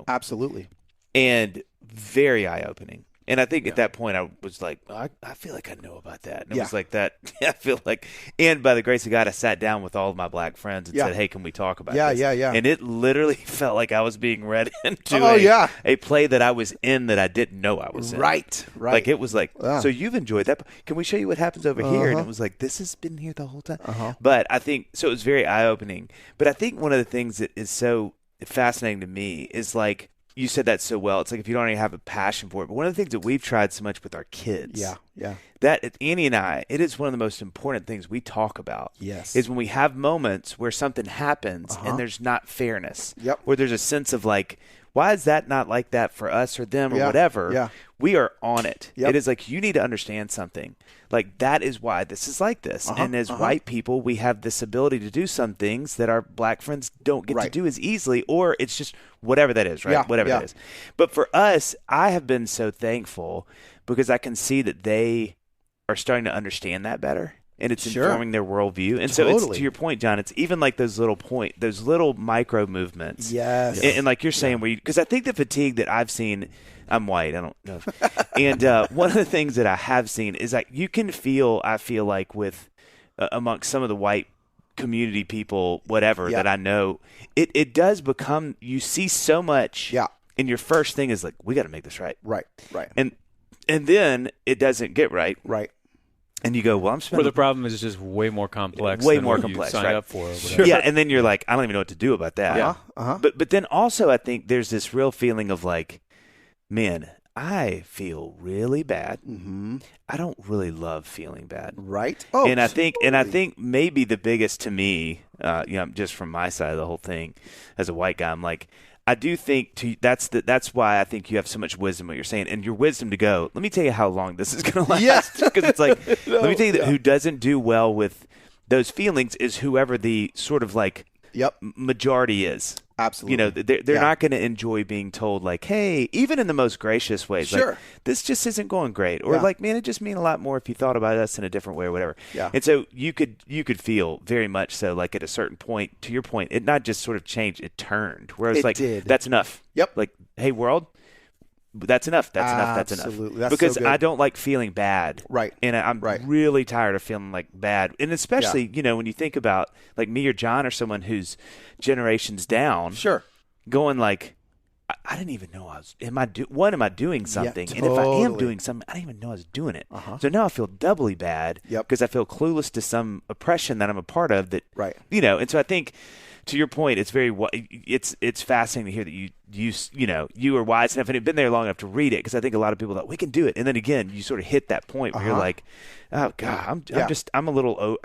Absolutely. And very eye-opening. And I think at that point I was like, I feel like I know about that. And it was like that. I feel like, and by the grace of God, I sat down with all of my black friends and said, hey, can we talk about this? Yeah. And it literally felt like I was being read into a play that I was in that I didn't know I was in. Right. Like it was like, so you've enjoyed that. Can we show you what happens over here? And it was like, this has been here the whole time. But I think, so it was very eye-opening. But I think one of the things that is so fascinating to me is like, you said that so well. It's like if you don't even have a passion for it. But one of the things that we've tried so much with our kids, that Annie and I, it is one of the most important things we talk about. Yes, is when we have moments where something happens and there's not fairness. Yep. Where there's a sense of like, why is that not like that for us or them or whatever? Yeah. We are on it. Yep. It is like you need to understand something. Like that is why this is like this. And as white people, we have this ability to do some things that our black friends don't get to do as easily, or it's just whatever that is, right? Yeah. Whatever that is. But for us, I have been so thankful because I can see that they are starting to understand that better. And it's informing their worldview. And so it's, to your point, John, it's even like those little micro movements. Yes. And like you're saying, because I think the fatigue that I've seen, I'm white, I don't know. And one of the things that I have seen is like you can feel, I feel like with amongst some of the white community people, whatever, that I know, it does become, you see so much. Yeah. And your first thing is like, we got to make this right. Right. And then it doesn't get right. Right. And you go, well, I'm spending. Or the problem is just way more complex. Way than more what complex, you signed right? up for. Or Sure. Yeah, and then you're like, I don't even know what to do about that. But then also, I think there's this real feeling of like, man, I feel really bad. Mm-hmm. I don't really love feeling bad. Right. Oh, and I think maybe the biggest to me, just from my side of the whole thing, as a white guy, I'm like, I do think that's why I think you have so much wisdom what you're saying, and your wisdom to go, let me tell you how long this is going to last. Yes. Because it's like, let me tell you that who doesn't do well with those feelings is whoever the sort of like majority is. Absolutely. You know, they're not going to enjoy being told, like, hey, even in the most gracious ways, like, this just isn't going great. Or like, man, it just mean a lot more if you thought about us in a different way or whatever. Yeah. And so you could feel very much so, like, at a certain point, to your point, it not just sort of changed, it turned. Whereas, like, that's enough. Yep. Like, hey, world, that's enough. That's enough. That's enough. Absolutely. Because so good. I don't like feeling bad. Right. And I'm really tired of feeling like bad. And especially, you know, when you think about like me or John or someone who's generations down. Sure. Going like, I didn't even know I was. Am I doing something? Yeah, and if I am doing something, I didn't even know I was doing it. So now I feel doubly bad because I feel clueless to some oppression that I'm a part of. That you know. And so I think, to your point, it's fascinating to hear that you were wise enough and had been there long enough to read it, because I think a lot of people thought we can do it, and then again you sort of hit that point where you're like, oh God, I'm a little.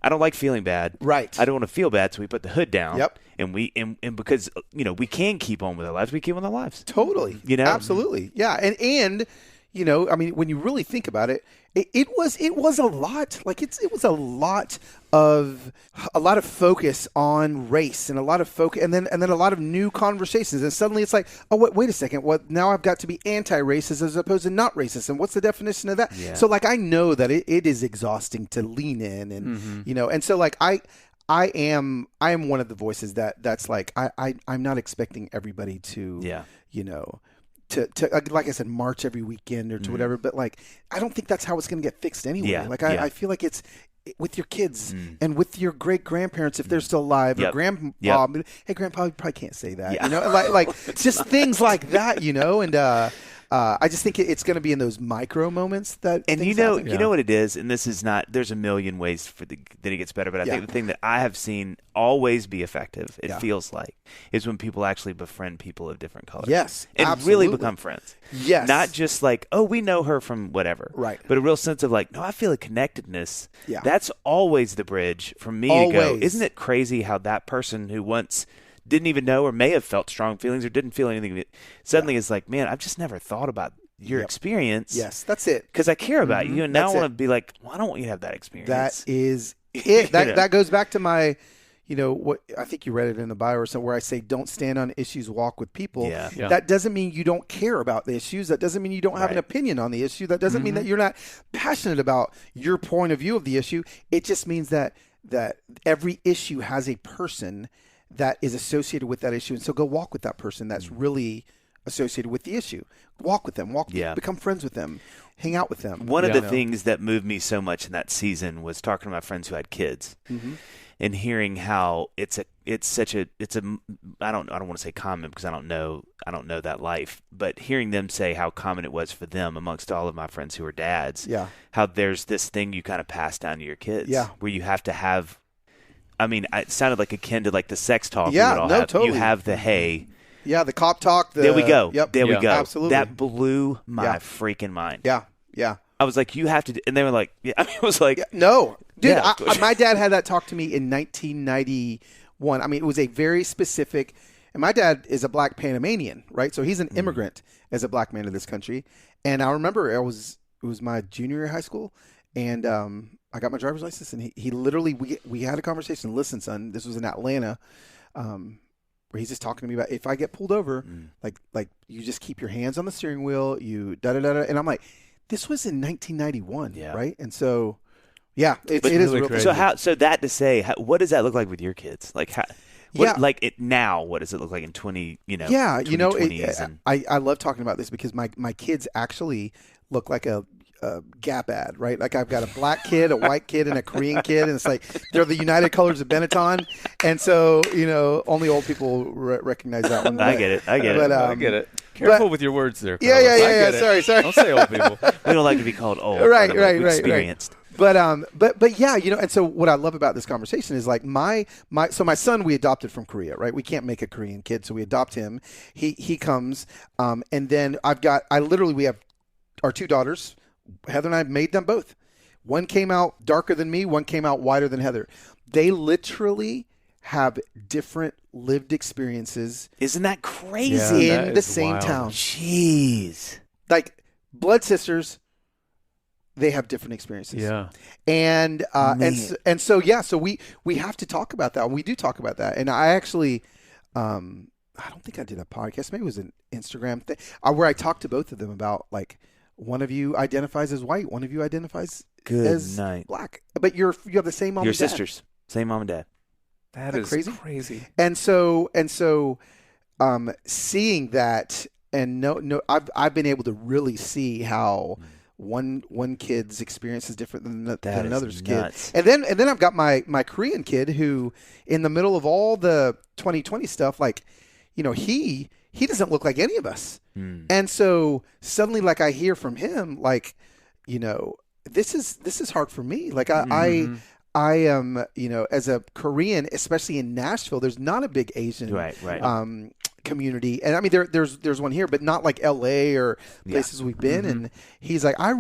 I don't like feeling bad. Right. I don't want to feel bad, so we put the hood down. Yep. And and because we can keep on with our lives, we keep on with our lives. Totally. Absolutely. Yeah. And I mean, when you really think about it, it was a lot. Like it was a lot of focus on race and a lot of focus, and then a lot of new conversations. And suddenly it's like, oh, wait a second. Well, now I've got to be anti-racist as opposed to not racist. And what's the definition of that? Yeah. So like, I know that it is exhausting to lean in, and and so like I am one of the voices that's like, I'm not expecting everybody to to like I said, march every weekend or to whatever, but like I don't think that's how it's going to get fixed anyway. Yeah. Like I feel like it's with your kids and with your great grandparents if they're still alive, or grandpa. Hey, grandpa, you probably can't say that. Like just things like that. And I just think it's going to be in those micro moments that. And you know what it is, and this is not. There's a million ways that it gets better, but I think the thing that I have seen always be effective, it feels like, is when people actually befriend people of different colors. Yes, and absolutely. really become friends. Yes, not just like, oh, we know her from whatever, right? But a real sense of like, no, I feel a connectedness. Yeah, that's always the bridge for me to go. Isn't it crazy how that person who once didn't even know or may have felt strong feelings or didn't feel anything suddenly is like, man, I've just never thought about your experience. Yes, that's it. Because I care about you, and now I want to be like, well, I don't want you to have that experience. That is it. That goes back to my, what I think you read it in the bio or somewhere, where I say, don't stand on issues, walk with people. Yeah. That doesn't mean you don't care about the issues. That doesn't mean you don't have an opinion on the issue. That doesn't mean that you're not passionate about your point of view of the issue. It just means that every issue has a person that is associated with that issue, and so go walk with that person that's really associated with the issue. Walk with them. Become friends with them. Hang out with them. One of the things that moved me so much in that season was talking to my friends who had kids, and hearing how it's a I don't want to say common, because I don't know that life, but hearing them say how common it was for them amongst all of my friends who are dads. Yeah. How there's this thing you kind of pass down to your kids. Yeah. Where you have to have. I mean, it sounded like akin to like the sex talk. Yeah, we would all have. Totally. You have the hey. Yeah, the cop talk. There we go. Yep. There we go. Absolutely. That blew my freaking mind. Yeah. Yeah. I was like, you have to, and they were like, yeah. I mean, it was like, no, dude. My dad had that talk to me in 1991. I mean, it was a very specific. And my dad is a black Panamanian, right? So he's an immigrant as a black man to this country. And I remember it was my junior year of high school, and I got my driver's license, and he literally, we had a conversation. Listen, son, this was in Atlanta, where he's just talking to me about, if I get pulled over, like you just keep your hands on the steering wheel, you da-da-da-da. And I'm like, this was in 1991, right? And so, yeah, it is really real. So that to say, what does that look like with your kids? Like, like it now, what does it look like in 20, I love talking about this because my kids actually look like a Gap ad, right? Like I've got a black kid, a white kid, and a Korean kid, and it's like they're the United Colors of Benetton, and so only old people recognize that one. I get it. I get it. Careful with your words there, Carlos. Yeah. Sorry. Don't say old people. We don't like to be called old. Right. Experienced. But yeah, and so what I love about this conversation is like my son we adopted from Korea, right? We can't make a Korean kid, so we adopt him. He comes, and then we have our two daughters. Heather and I made them both. One came out darker than me. One came out whiter than Heather. They literally have different lived experiences. Isn't that crazy? In the same town. Jeez. Like blood sisters, they have different experiences. Yeah. And so we have to talk about that. We do talk about that. And I actually, I don't think I did a podcast. Maybe it was an Instagram thing where I talked to both of them about like, one of you identifies as white, one of you identifies as black, but you have the same mom. Your and dad. sisters, same mom and dad. That is crazy. And so, seeing that, and I've been able to really see how one kid's experience is different than another's kid. And then I've got my Korean kid who, in the middle of all the 2020 stuff, like, he doesn't look like any of us. And so suddenly, like, I hear from him, like, this is hard for me. Like I am, as a Korean, especially in Nashville, there's not a big Asian community. And I mean, there's one here, but not like LA or places we've been. And he's like, I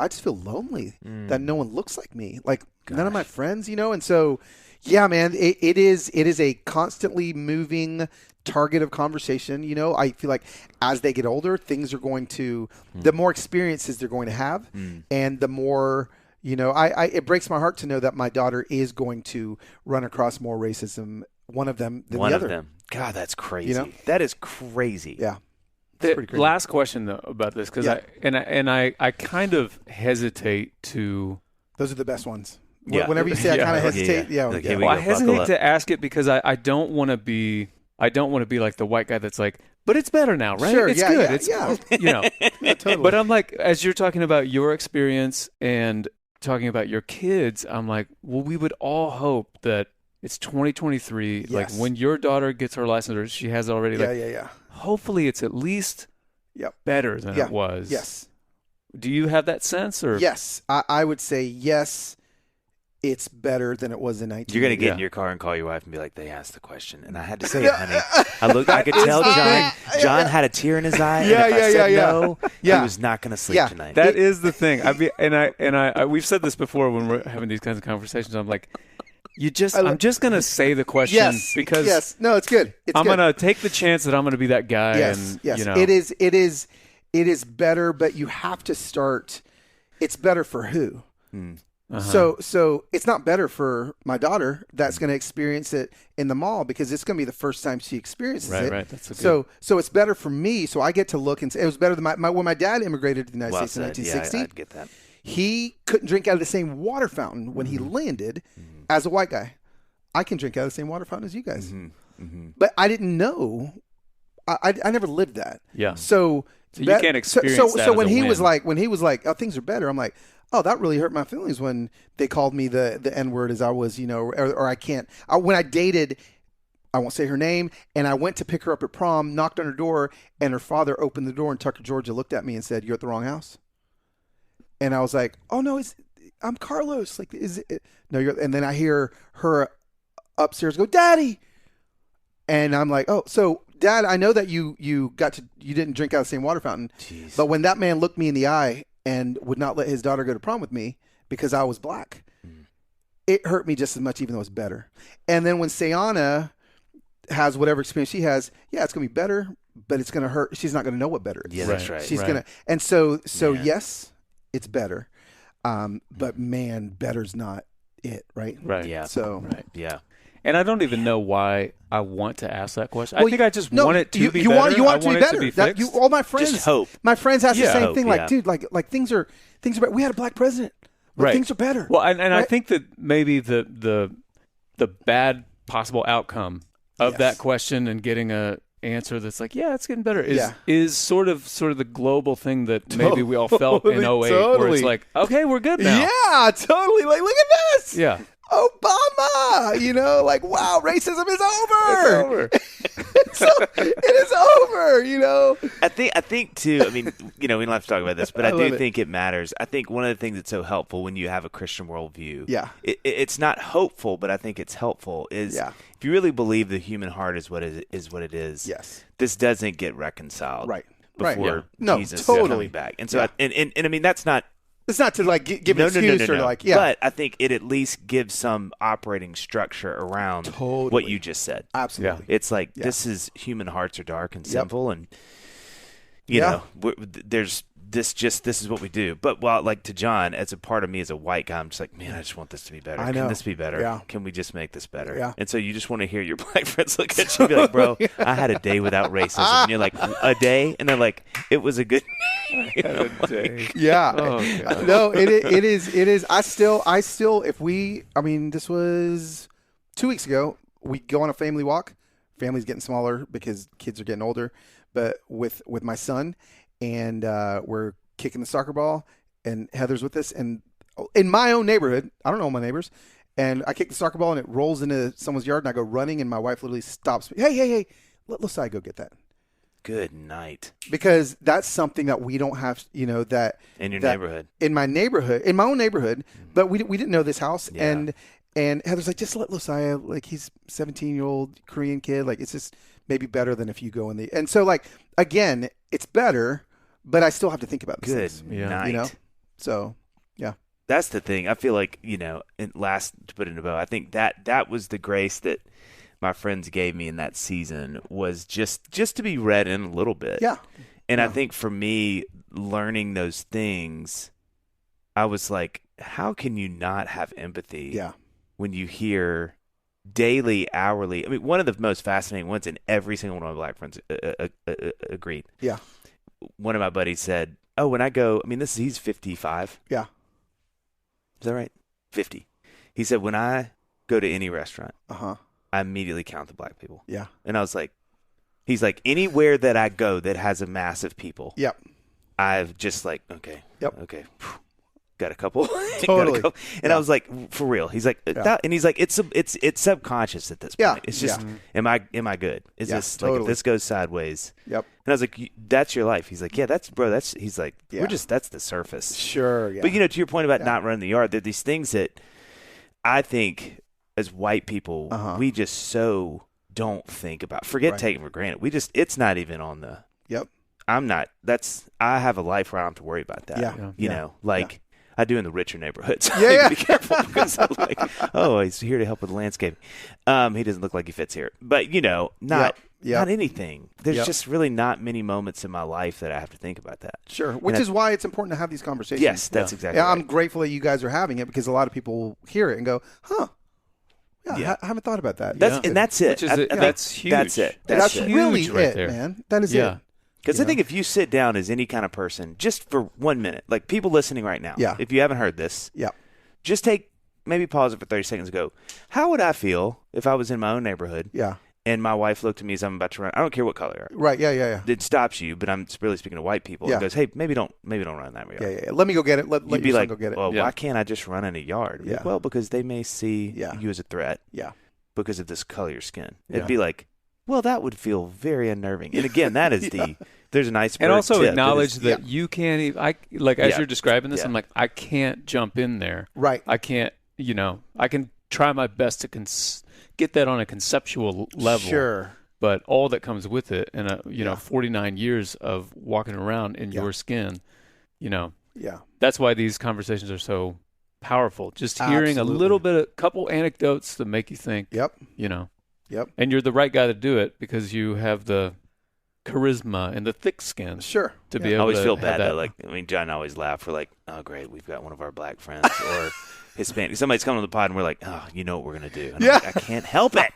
just feel lonely that no one looks like me. Like none of my friends, and so, yeah, man, it is a constantly moving target of conversation. I feel like as they get older, things are going to, the more experiences they're going to have, and the more, it breaks my heart to know that my daughter is going to run across more racism, one of them than the other. One of them. God, that's crazy. That is crazy. Yeah. The last question though about this, because I kind of hesitate to. Those are the best ones. Yeah. Whenever you say I kind of hesitate, Well, I hesitate to ask it because I don't want to be. I don't want to be like the white guy that's like, but it's better now, right? Sure, it's good. It's totally. But I'm like, as you're talking about your experience and talking about your kids, I'm like, well, we would all hope that it's 2023. Yes. Like when your daughter gets her license, or she has already. Hopefully, it's at least better than it was. Yes. Do you have that sense, or yes? I would say yes. It's better than it was in 19. You're going to get in your car and call your wife and be like, they asked the question. And I had to say it, honey. I could tell John had a tear in his eye. And if I said no, he was not going to sleep tonight. That is the thing. We've said this before when we're having these kinds of conversations. I'm like, I'm just going to say the question because no, it's good. I'm going to take the chance that I'm going to be that guy. Yes. It is better, but you have to start. It's better for who? So it's not better for my daughter that's going to experience it in the mall because it's going to be the first time she experiences it. Right. That's so it's better for me. So I get to look and say it was better than when my dad immigrated to the United States in 1960. Yeah, I'd get that. He couldn't drink out of the same water fountain when he landed as a white guy. I can drink out of the same water fountain as you guys, but I didn't know. I never lived that. Yeah. So you can't experience that. So when he was like, oh, things are better. I'm like, oh, that really hurt my feelings when they called me the N-word as I was, or I can't. When I dated, I won't say her name, and I went to pick her up at prom, knocked on her door, and her father opened the door in Tucker, Georgia, looked at me and said, "You're at the wrong house." And I was like, "Oh no, I'm Carlos." Like, is it? No, and then I hear her upstairs go, "Daddy," and I'm like, "Oh, so." Dad, I know that you didn't drink out of the same water fountain, but when that man looked me in the eye and would not let his daughter go to prom with me because I was black, it hurt me just as much, even though it's better. And then when Sayana has whatever experience she has, it's going to be better, but it's going to hurt. She's not going to know what better is. Yeah, that's right. She's going to, and so yes, it's better. But man, better's not it, right? Right. Yeah. So, right. Yeah. And I don't even know why I want to ask that question. I think I just want it to be better. You want it to be better. To be fixed. All my friends, just hope. My friends ask the same thing. Like, dude, like things are better. We had a black president. Like, things are better. Well, and I think that maybe the bad possible outcome of that question and getting a answer that's like, it's getting better is sort of the global thing that maybe we all felt in 08 where it's like, okay, we're good now. Yeah, totally. Like, look at this. Yeah. Obama, like, wow, racism is over. It's over. It is over, I think too, I mean, we don't have to talk about this, but I do think it matters. I think one of the things that's so helpful when you have a Christian worldview, it's not hopeful, but I think it's helpful, is if you really believe the human heart is what it is, this doesn't get reconciled before Jesus is coming back. And so, and I mean, that's not, it's not to like give an excuse or like, but I think it at least gives some operating structure around what you just said. Absolutely. It's like, this is human hearts are dark and sinful, and you know, there's this is what we do. But while like to John, as a part of me as a white guy, I'm just like, man, I just want this to be better. I know. Can this be better? Yeah. Can we just make this better? Yeah. And so you just want to hear your black friends look at you and be like, bro, I had a day without racism. And you're like, a day? And they're like, it was a good day. Yeah. Oh, God. No, it is. I still, this was 2 weeks ago. We go on a family walk. Family's getting smaller because kids are getting older, but with my son, and we're kicking the soccer ball, and Heather's with us, and in my own neighborhood, I don't know my neighbors, and I kick the soccer ball and it rolls into someone's yard, and I go running, and my wife literally stops me. Hey, let Losai go get that. Good night. Because that's something that we don't have, that in your neighborhood, in my own neighborhood, but we didn't know this house, Yeah. And Heather's like, just let Losai, like he's 17-year-old Korean kid, like it's just maybe better than if you go in the, and so like again, it's better, but I still have to think about these good things, night. So yeah, that's the thing. I feel like and last to put in a bow, I think that was the grace that my friends gave me in that season was just to be read in a little bit. Yeah, and I think for me learning those things, I was like, how can you not have empathy? Yeah. When you hear daily, hourly, I mean, one of the most fascinating ones, and every single one of my black friends agreed. Yeah. One of my buddies said, oh, when I go, he's 55. Yeah. Is that right? 50. He said, when I go to any restaurant, I immediately count the black people. Yeah. And I was like, he's like, anywhere that I go that has a mass of people. Yep. I've just like, okay. Yep. Okay. Got a couple. Totally. And I was like, for real. He's like, and he's like, it's subconscious at this point. Yeah. It's just, am I good? Is this totally. like, if this goes sideways? Yep. And I was like, that's your life. He's like, yeah, he's like, that's the surface. Sure. Yeah. But to your point about not running the yard, there are these things that I think as white people, we just so don't think about. Forget taking for granted. It's not even on the. Yep. I have a life where I don't have to worry about that. Yeah. I do in the richer neighborhoods. Yeah. Be careful because I'm like, oh, he's here to help with landscaping. He doesn't look like he fits here. But, not anything. There's just really not many moments in my life that I have to think about that. Sure. Which is why it's important to have these conversations. Yes, that's exactly right. I'm grateful that you guys are having it because a lot of people hear it and go, huh. Yeah, I haven't thought about that. And that's it. That's huge. That's it. That's huge really right it, there. man. That is it. Because I think if you sit down as any kind of person, just for 1 minute, like people listening right now, if you haven't heard this, just maybe pause it for 30 seconds and go, how would I feel if I was in my own neighborhood and my wife looked at me as I'm about to run? I don't care what color. Right, yeah. It stops you, but I'm really speaking to white people. And goes, hey, maybe don't run that way. Yeah. Let me go get it. Let You'd be your son like, go get it. well, why can't I just run in a yard? Yeah. Like, well, because they may see you as a threat because of this color of your skin. It'd be like, well, that would feel very unnerving. And again, that is there's an iceberg. And also tip. acknowledge that you can't even, as you're describing this, I'm like, I can't jump in there. Right. I can't, I can try my best to get that on a conceptual level. Sure. But all that comes with it, and 49 years of walking around in your skin, that's why these conversations are so powerful. Just hearing a little bit, a couple anecdotes that make you think. Yep. Yep. And you're the right guy to do it because you have the charisma and the thick skin. Sure. To be able to I always feel have bad that. though. Like, John and I always laugh. We're like, oh, great, we've got one of our black friends or Hispanic. Somebody's coming on the pod and we're like, oh, you know what we're going to do. And I'm like, I can't help it.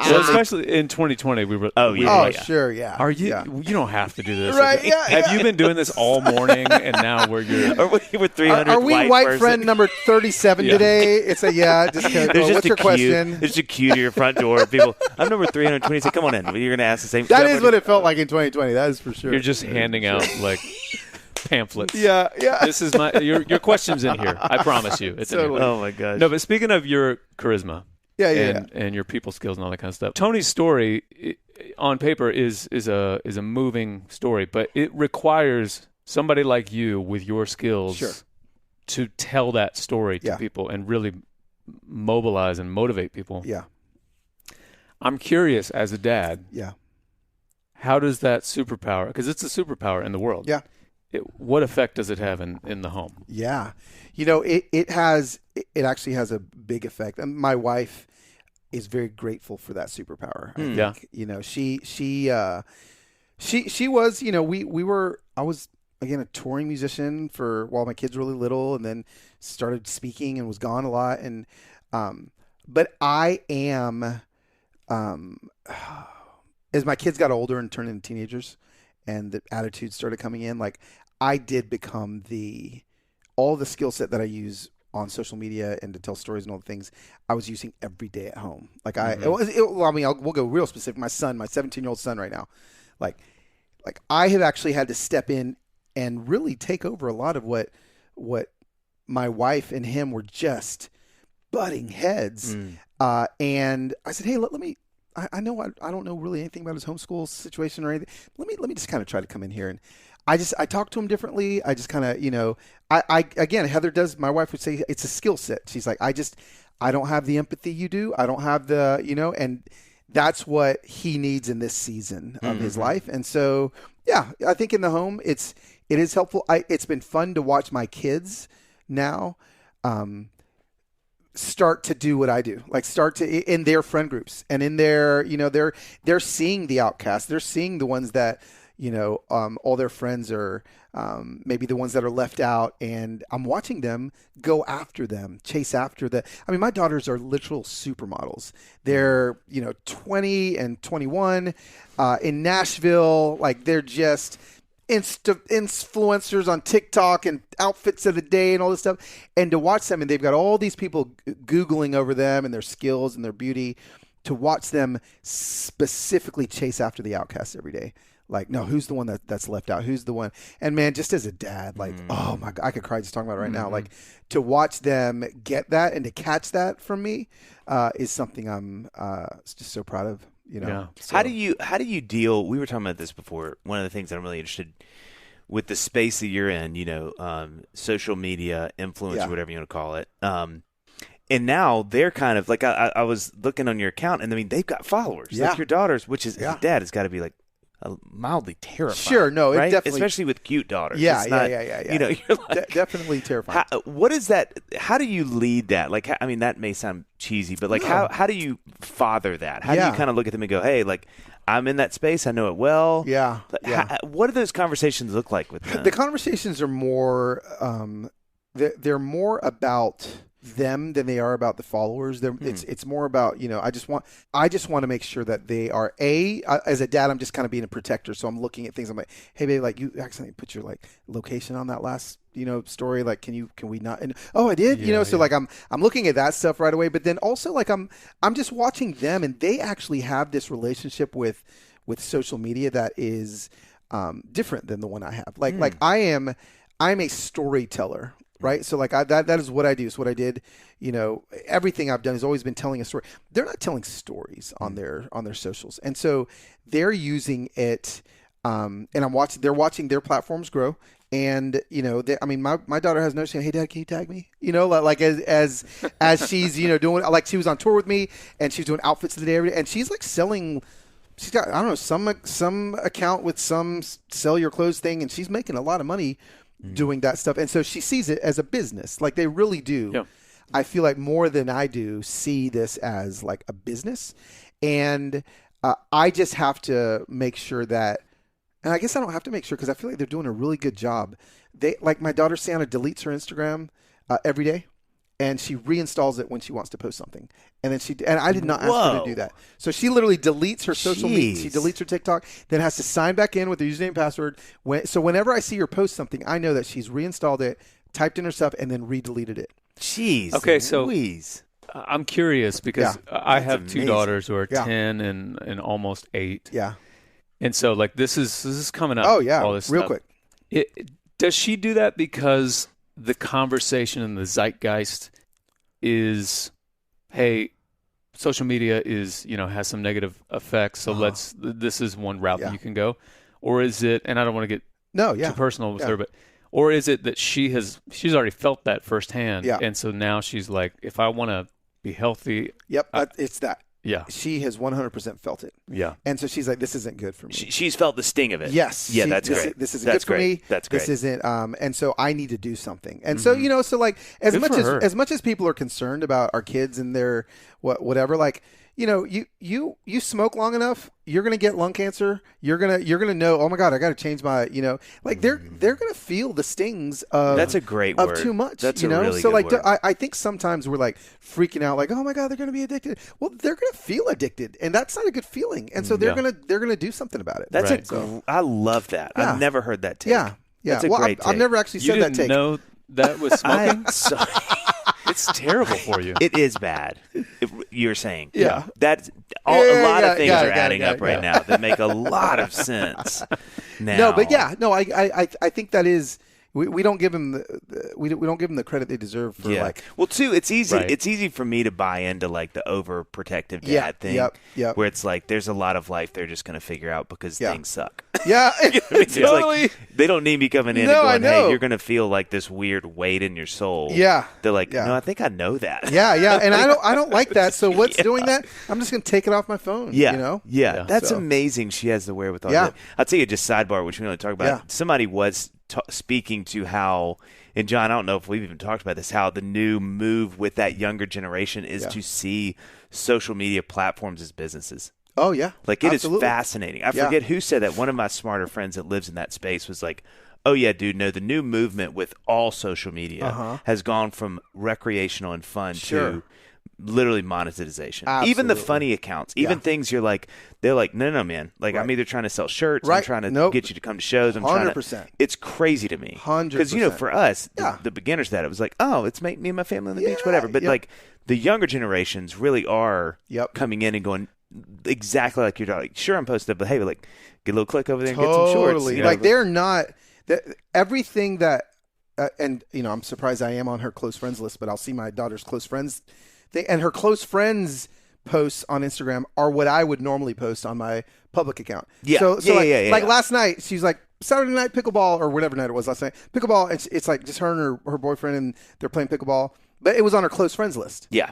So especially in 2020, we were. Sure, yeah. Are you? You don't have to do this. Right, Have you been doing this all morning and now we're we're 300 Are we white person? friend number 37 today? It's a just what's your question? There's a queue to your front door. People, I'm number 320. Say, come on in. You're going to ask the same. That is what it felt like in 2020. That is for sure. You're just handing out like pamphlets. Yeah. This is your question's in here. I promise you, it's Totally. in here. Oh my gosh. No, but speaking of your charisma, yeah. and your people skills and all that kind of stuff, Tony's story on paper is a moving story, but it requires somebody like you with your skills to tell that story to people and really mobilize and motivate people. Yeah. I'm curious as a dad. Yeah. How does that superpower, because it's a superpower in the world. Yeah. What effect does it have in the home? Yeah. It actually has a big effect. And my wife is very grateful for that superpower. I think, she was, again, a touring musician for while my kids were really little, and then started speaking and was gone a lot. And but I am, as my kids got older and turned into teenagers, and the attitudes started coming in, like I did become all the skill set that I use on social media and to tell stories and all the things I was using every day at home. Like we'll go real specific. My son, my 17-year-old son right now, like I have actually had to step in and really take over a lot of what my wife and him were just butting heads. And I said, hey, let me, I know I don't know really anything about his homeschool situation or anything. Let me just kind of try to come in here. And I talk to him differently. I just kind of, again, Heather does, my wife would say it's a skill set. She's like, I don't have the empathy you do. I don't have the, and that's what he needs in this season of his life. And so, yeah, I think in the home, it is helpful. It's been fun to watch my kids now, start to do what I do, like start to in their friend groups and in their, they're seeing the outcasts. They're seeing the ones that, all their friends are maybe the ones that are left out, and I'm watching them go after them, chase after my daughters are literal supermodels. They're, 20 and 21 in Nashville. Like they're just influencers on TikTok and outfits of the day and all this stuff. And to watch them, and they've got all these people Googling over them and their skills and their beauty, to watch them specifically chase after the outcasts every day. Like, no, who's the one that's left out? Who's the one? And man, just as a dad, like, oh my God, I could cry just talking about it right now. Like to watch them get that and to catch that from me is something I'm just so proud of. Yeah. So. How do you deal? We were talking about this before. One of the things that I'm really interested with the space that you're in, social media influence, or whatever you want to call it. And now they're kind of like, I was looking on your account, and I mean, they've got followers, like your daughters, which is dad has got to be like mildly terrifying. Sure, no, right? It definitely, especially with cute daughters. Yeah. You're like, definitely terrifying. What is that? How do you lead that? Like, I mean, that may sound cheesy, but like, how do you father that? How do you kind of look at them and go, hey, like, I'm in that space, I know it well. Yeah. What do those conversations look like with them? The conversations are more, they're more about them than they are about the followers. It's more about, I just want to make sure that they are as a dad, I'm just kind of being a protector. So I'm looking at things. I'm like, hey babe, like you accidentally put your like location on that last, story. Like, can we not? And I did, so like I'm looking at that stuff right away. But then also like I'm just watching them, and they actually have this relationship with social media that is different than the one I have. Like I'm a storyteller. Right. So like that is what I do. It's what I did. Everything I've done has always been telling a story. They're not telling stories on their socials. And so they're using it. And they're watching their platforms grow. And, my daughter has no shame. Hey, Dad, can you tag me? Like as she's, doing, like she was on tour with me, and she's doing outfits of the day every day. And she's like selling. She's got, I don't know, some account with some sell your clothes thing. And she's making a lot of money doing that stuff. And so she sees it as a business. Like they really do. Yeah. I feel like more than I do see this as like a business. And I just have to make sure that, and I guess I don't have to make sure because I feel like they're doing a really good job. Like my daughter Santa deletes her Instagram every day, and she reinstalls it when she wants to post something. And then I did not ask her to do that. So she literally deletes her social media. She deletes her TikTok, then has to sign back in with her username and password. So whenever I see her post something, I know that she's reinstalled it, typed in her stuff, and then redeleted it. Jeez. Okay, so I'm curious because I have two daughters who are 10 and almost 8. Yeah. And so like this is coming up. Oh yeah, all this real stuff. quick. Does she do that because the conversation and the zeitgeist is, hey, social media is, has some negative effects, so this is one route that you can go? Or is it, and I don't want to get too personal with her, but or is it that she's already felt that firsthand, and so now she's like, if I want to be healthy, it's that. Yeah. She has 100% felt it. Yeah. And so she's like, this isn't good for me. She's felt the sting of it. Yes. Yeah, that's great. This isn't good for me. That's great. This isn't, and so I need to do something. And so, so like as much as people are concerned about our kids and their whatever, like, you smoke long enough, you're gonna get lung cancer. You're gonna know. Oh my God, I got to change my. Like they're gonna feel the stings of. That's a great of word. too much. That's a really so good like word. I think sometimes we're like freaking out, like, oh my God, they're gonna be addicted. Well, they're gonna feel addicted, and that's not a good feeling. And so they're gonna do something about it. That's right. I love that. Yeah. I've never heard that take. Yeah. That's a great take. I've never actually said that take. You didn't know that was smoking? Sorry. It's terrible for you. It is bad. You're saying. Yeah. That's a lot of things are adding up right now that make a lot of sense. Now. No, but I think that is. We don't give them we don't give them the credit they deserve for like. Well, too, it's easy. Right. It's easy for me to buy into like the overprotective dad thing. Yep. Where it's like there's a lot of life they're just going to figure out because things suck. Yeah, It's totally. like, they don't need me coming in No, I and know. going, "Hey, you're going to feel like this weird weight in your soul." Yeah. They're like, Yeah. "No, I think I know that." Yeah, and I don't like that. So what's doing that? I'm just gonna take it off my phone. Yeah, Yeah. That's So. amazing. She has the wherewithal. Yeah. I'll tell you just sidebar, which we only talk about. Yeah. Somebody was speaking to how, and John, I don't know if we've even talked about this, how the new move with that younger generation is to see social media platforms as businesses. Oh yeah, Like it absolutely. is fascinating. I forget who said that. One of my smarter friends that lives in that space was like, "Oh yeah, dude, no, the new movement with all social media has gone from recreational and fun to literally monetization. Absolutely. Even the funny accounts, even things you're like, they're like, no, man. Like I'm either trying to sell shirts, I'm trying to get you to come to shows. I'm 100%. trying to. It's crazy to me. 100%. Because for us, the beginners that it was like, oh, it's me and my family on the beach, whatever. But like the younger generations really are coming in and going exactly like you're talking. Sure, I'm posted, but hey, like get a little click over there and get some shorts. Like they're not everything that, and I'm surprised I am on her close friends list, but I'll see my daughter's close friends thing, and her close friends posts on Instagram are what I would normally post on my public account. Like last night, she's like, Saturday night pickleball, or whatever night it was last night, pickleball. It's like just her and her boyfriend, and they're playing pickleball. But it was on her close friends list. Yeah.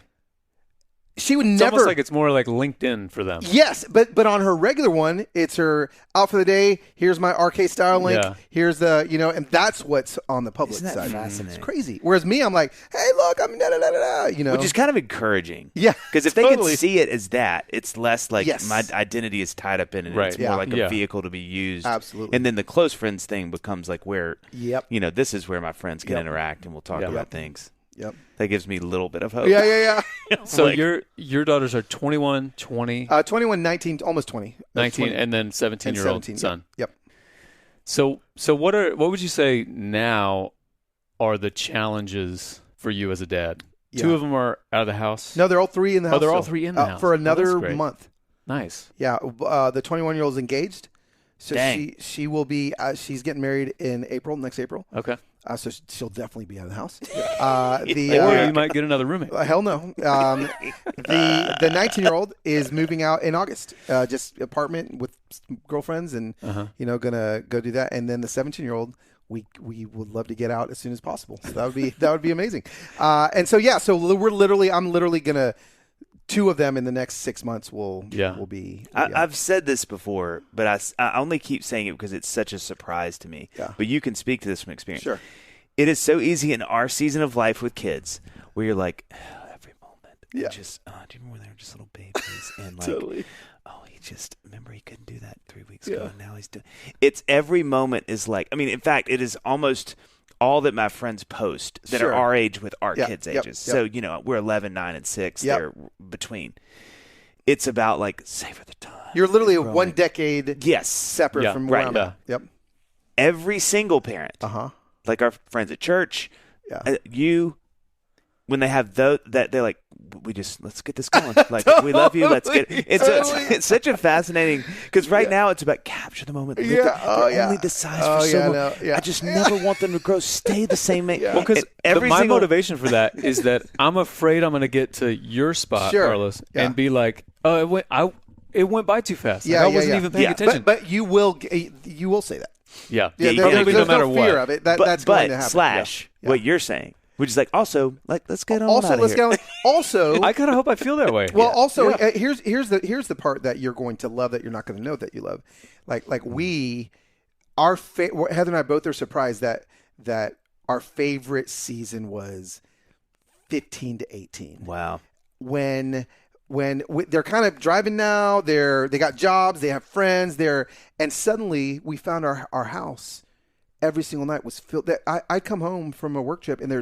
She would It's never. almost like it's more like LinkedIn for them. Yes, but on her regular one, it's her out for the day. Here's my RK style link. Yeah. Here's the and that's what's on the public Isn't that side. fascinating? It's crazy. Whereas me, I'm like, hey, look, I'm da da da da da. Which is kind of encouraging. Yeah, Because if they can see it as that, it's less like Yes. my identity is tied up in it. Right. It's more like a vehicle to be used. Absolutely. And then the close friends thing becomes like where, Yep. This is where my friends can interact and we'll talk about things. Yep. That gives me a little bit of hope. Yeah. So Like- your daughters are 21, 20, 21, 19, almost 20. 19, 20. and then 17-year-old 17, son. Yep. So what would you say now are the challenges for you as a dad? Yeah. 2 of them are out of the house. No, they're all 3 in the house. they're all still. 3 in the house. For another that's great. month. Nice. Yeah. The 21-year-old is engaged. So Dang. she will be. She's getting married in next April. Okay. So she'll definitely be out of the house. Or you might get another roommate. Hell no. The 19-year-old is moving out in August. Just apartment with girlfriends, and gonna go do that. And then the 17-year-old, we would love to get out as soon as possible. So that would be amazing. And so I'm literally gonna. 2 of them in the next 6 months will be. I've said this before, but I only keep saying it because it's such a surprise to me. Yeah. But you can speak to this from experience. Sure. It is so easy in our season of life with kids where you're like, every moment. Yeah. Just, do you remember when they were just little babies? And like, Totally. remember he couldn't do that 3 weeks ago, and now he's doing. It's every moment is like. I mean, in fact, it is almost all that my friends post that are our age with our kids' ages. So, we're 11, 9, and 6. They're between. It's about, like, savor the time. You're literally 1 decade separate from where I'm at. Yep. Every single parent, like our friends at church, when they have that they're like, let's get this going. Like, we love you. Let's get it. It's such a fascinating, because right now it's about capture the moment. They're only the size for so long. I just never want them to grow. Stay the same age. Well, because my motivation for that is that I'm afraid I'm going to get to your spot, Carlos, and be like, oh, it went by too fast. I wasn't even paying attention. But you will say that. Yeah. There's no matter no fear what. of it. That's going to happen. What you're saying. Which is like, also, like, let's get on out of here. Also, I kind of hope I feel that way. Well, here's the part that you're going to love that you're not going to know that you love. Like Heather and I both are surprised that our favorite season was 15 to 18. Wow. When when they're kind of driving now, they got jobs, they have friends, and suddenly we found our house every single night was filled. I come home from a work trip and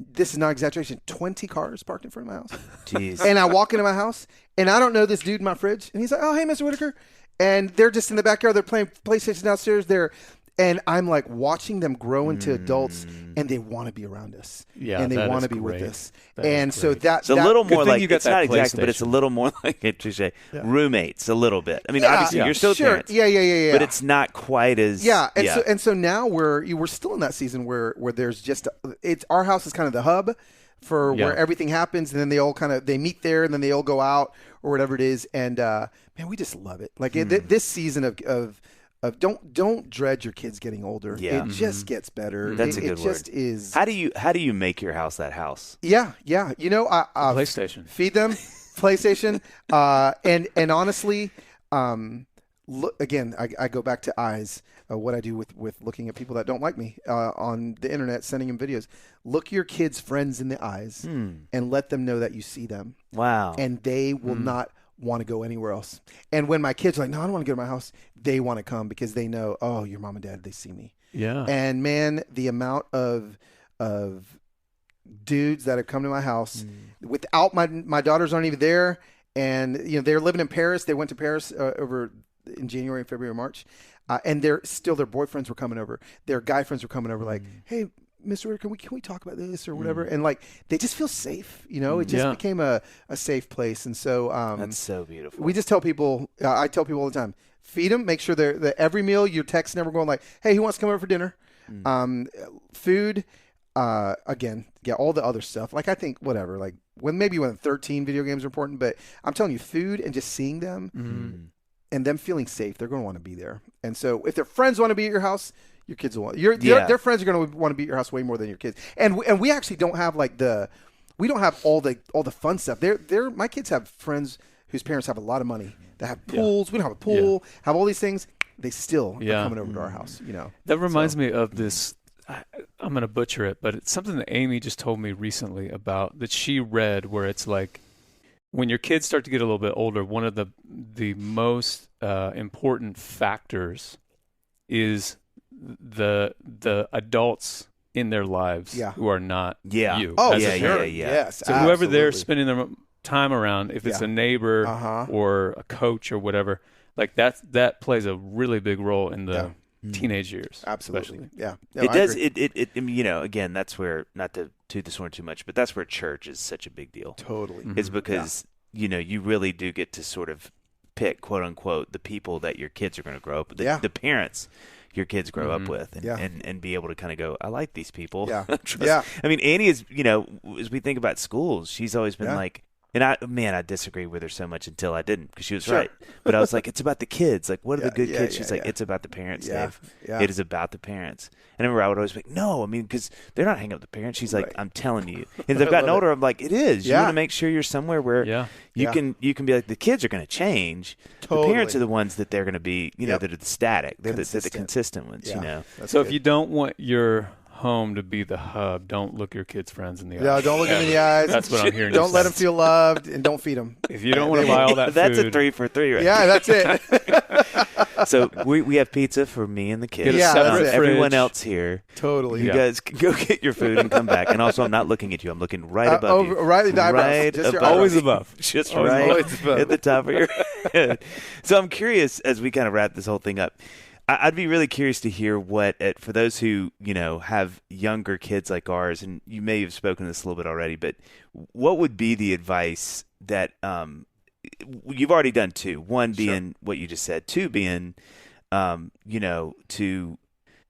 this is not exaggeration, 20 cars parked in front of my house. Jeez. And I walk into my house and I don't know this dude in my fridge, and he's like, "Oh, hey, Mr. Whittaker," and they're just in the backyard. They're playing PlayStation downstairs. And I'm like watching them grow into adults, and they want to be around us. Yeah, and they want to be with us. And so it's a little more like, it's not exactly, PlayStation. but it's a little more like roommates a little bit. I mean, obviously you're still parents. Yeah. But it's not quite as So now we're still in that season where there's just our house is kind of the hub for where everything happens, and then they all they meet there, and then they all go out or whatever it is, and man, we just love it. Like this season of don't dread your kids getting older. Yeah. It just gets better. That's a good word. It just is. How do you make your house that house? Yeah. You know, PlayStation. Feed them PlayStation. And honestly, look again. I go back to eyes. What I do with looking at people that don't like me on the internet, sending them videos. Look your kids' friends in the eyes and let them know that you see them. Wow. And they will not want to go anywhere else. And when my kids are like, "No, I don't want to go to my house," they want to come because they know, "Oh, your mom and dad, they see me." Yeah. And man, the amount of dudes that have come to my house without my daughters aren't even there, and they're living in Paris. They went to Paris over in January, February, March, and their boyfriends were coming over. Their guy friends were coming over, like, "Hey, Mr. Whittaker, can we talk about this or whatever?" And like they just feel safe, It just became a safe place, and so that's so beautiful. We just tell people. I tell people all the time, feed them. Make sure that every meal your text never going like, "Hey, who wants to come over for dinner?" Food. Again, all the other stuff. Like I think whatever. Like when 13 video games are important, but I'm telling you, food and just seeing them and them feeling safe, they're going to want to be there. And so if their friends want to be at your house, your kids will want their friends are going to want to be at your house way more than your kids. And we actually don't have we don't have all the fun stuff. My kids have friends whose parents have a lot of money that have pools. We don't have a pool. Have all these things. They still are coming over to our house. That reminds me of this. I'm going to butcher it, but it's something that Amy just told me recently about that she read, where it's like when your kids start to get a little bit older, one of the most important factors is the adults in their lives who are not you. Oh, as a parent. Yes, so whoever they're spending their time around, if it's a neighbor or a coach or whatever, like that plays a really big role in the teenage years. Absolutely. Especially. Yeah. No, it does. It again, that's where, not to toot this horn too much, but that's where church is such a big deal. Totally. Is because you really do get to sort of pick, quote unquote, the people that your kids are going to grow up with, the parents your kids grow up with, and be able to kind of go, "I like these people." Yeah. I mean, Annie is, as we think about schools, she's always been like, and I disagree with her so much until I didn't, because she was right. But I was like, it's about the kids. Like, what are the good kids? She's like, it's about the parents, Dave. Yeah. It is about the parents. And I remember I would always be like, no, I mean, because they're not hanging out with the parents. She's like, I'm telling you. And as I've gotten older, I'm like, it is. You want to make sure you're somewhere where you can be like, the kids are going to change. Totally. The parents are the ones that they're going to be, that are the static. They're the consistent ones, That's so good. if you don't want your home to be the hub, don't look your kids' friends in the eyes. No, don't look them in the eyes. That's what I'm hearing. Don't let them feel loved, and don't feed them. If you don't want to buy all that that's food, a 3 for 3 right Yeah, that's it. So we have pizza for me and the kids. Get a separate everyone fridge. else here. Totally. You guys can go get your food and come back. And also, I'm not looking at you. I'm looking right above you. Right in the eyebrows. Right Just your above. always above. Just Always right at the top of your head. So I'm curious, as we kind of wrap this whole thing up, I'd be really curious to hear what, for those who, have younger kids like ours, and you may have spoken this a little bit already, but what would be the advice that you've already done? 2. 1 being what you just said. 2 being, that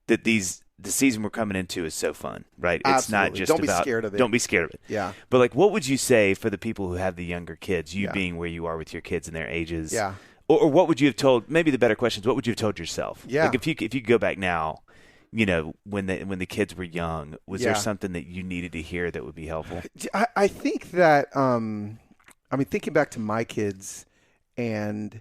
the season we're coming into is so fun, right? Absolutely. It's not just don't about, be scared of it. Don't be scared of it. Yeah. But like, what would you say for the people who have the younger kids, you being where you are with your kids and their ages? Yeah. Or what would you have told? Maybe the better question is, what would you have told yourself? Yeah. Like if you could go back now, when the kids were young, was there something that you needed to hear that would be helpful? I think that thinking back to my kids, and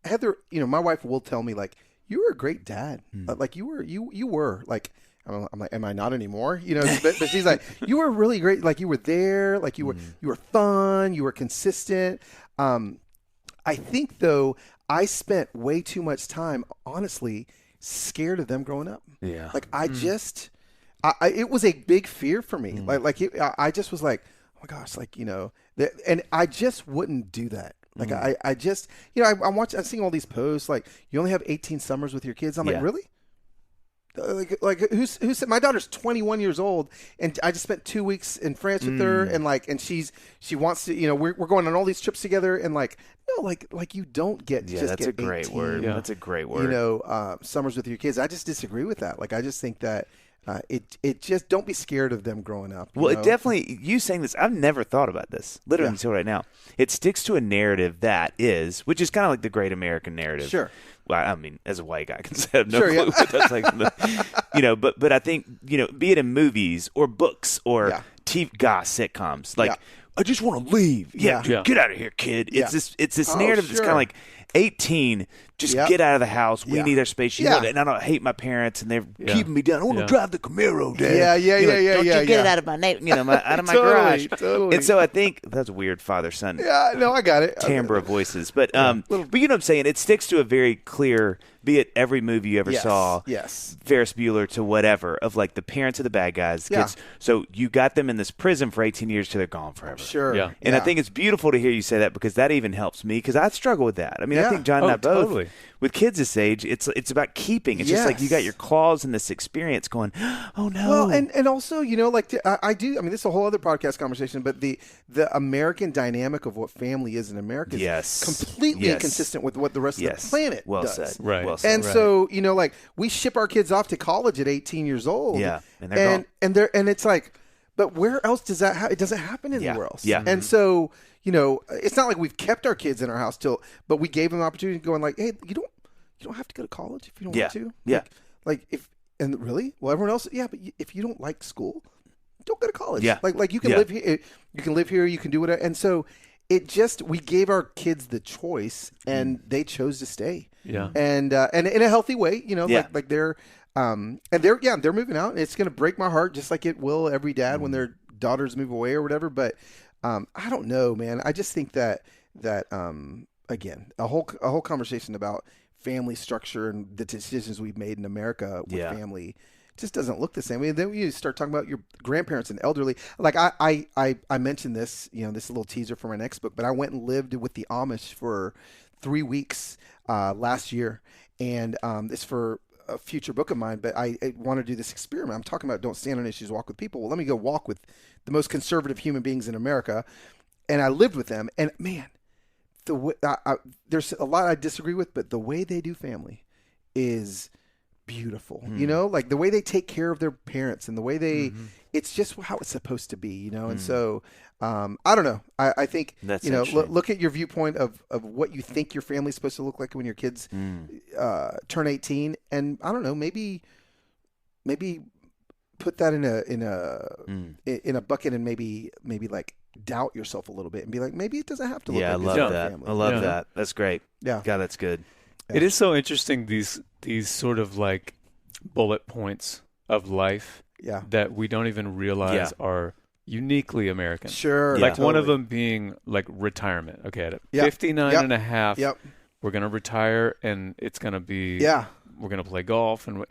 Heather, my wife will tell me, like, you were a great dad. Like you were like, I'm like, am I not anymore? You know, but she's like, you were really great. Like you were there, like you were fun, you were consistent. I think though, I spent way too much time, honestly, scared of them growing up. Yeah. Like I just, it was a big fear for me. I just was like, oh my gosh, like, you know, and I just wouldn't do that. Like I just, you know, I'm seeing all these posts like you only have 18 summers with your kids. I'm like, really? Like who's my daughter's 21 years old, and I just spent 2 weeks in France with her, and she wants to, you know, we're going on all these trips together, and like no, like you don't get that's a great 18, word. Yeah. That's a great word. You know, summers with your kids. I just disagree with that. Like I just think that it just don't be scared of them growing up. Well, it definitely, you saying this, I've never thought about this. Literally until right now, it sticks to a narrative which is kind of like the great American narrative. Sure. Well, I mean, as a white guy, I can have no clue what that's like. You know, but I think, you know, be it in movies or books or TV sitcoms, like, I just want to leave. Get out of here, kid. It's this narrative that's kind of like 18. Just get out of the house. We need our space. You know that, and I don't hate my parents, and they're keeping me down. I want to drive the Camaro, Dad. Don't you get it out of my out of my garage. Totally. And so I think that's a weird father-son. Yeah, no, I got it. Timbre of voices, but you know what I'm saying. It sticks to a very clear. Be it every movie you ever saw, Ferris Bueller to whatever, of like the parents of the bad guys, kids. So you got them in this prison for 18 years till they're gone forever. Sure. Yeah. And I think it's beautiful to hear you say that, because that even helps me, because I struggle with that. I mean, I think John and I both, with kids this age, it's about keeping. It's just like you got your claws in this experience going, oh no. Well, and also, you know, like I do. I mean, this is a whole other podcast conversation, but the American dynamic of what family is in America is completely inconsistent with what the rest of the planet does. Said. Right. Well said. And so, you know, like we ship our kids off to college at 18 years old. Yeah. And they're gone. And it's like, but where else does that it doesn't happen anywhere else. Yeah. And so, you know, it's not like we've kept our kids in our house but we gave them the opportunity going like, hey, you don't have to go to college if you don't want to. Like well, everyone else, but if you don't like school, don't go to college. Yeah. Like you can live here, you can do whatever. And so we gave our kids the choice, and they chose to stay. Yeah. And in a healthy way, you know, like they're they're moving out, and it's going to break my heart just like it will every dad when their daughters move away or whatever. But I don't know, man. I just think that again, a whole conversation about family structure and the decisions we've made in America with family just doesn't look the same. I mean, then you start talking about your grandparents and elderly. Like I mentioned this, you know, this is a little teaser for my next book, but I went and lived with the Amish for 3 weeks last year, and it's for a future book of mine. But I want to do this experiment. I'm talking about don't stand on issues, walk with people. Well, let me go walk with the most conservative human beings in America, and I lived with them. And man, there's a lot I disagree with, but the way they do family is beautiful. You know, like the way they take care of their parents and the way they, it's just how it's supposed to be, you know? And so, I don't know. I think, that's, you know, look at your viewpoint of what you think your family's supposed to look like when your kids turn 18. And I don't know, maybe put that in a bucket, and maybe like doubt yourself a little bit and be like, maybe it doesn't have to look like I love that. family. I love that. That's great. Yeah. God, that's good. It is so interesting, these sort of like bullet points of life that we don't even realize are uniquely American. Sure. Like one of them being like retirement. Okay, at 59 and a half, we're going to retire, and it's going to be, we're going to play golf. And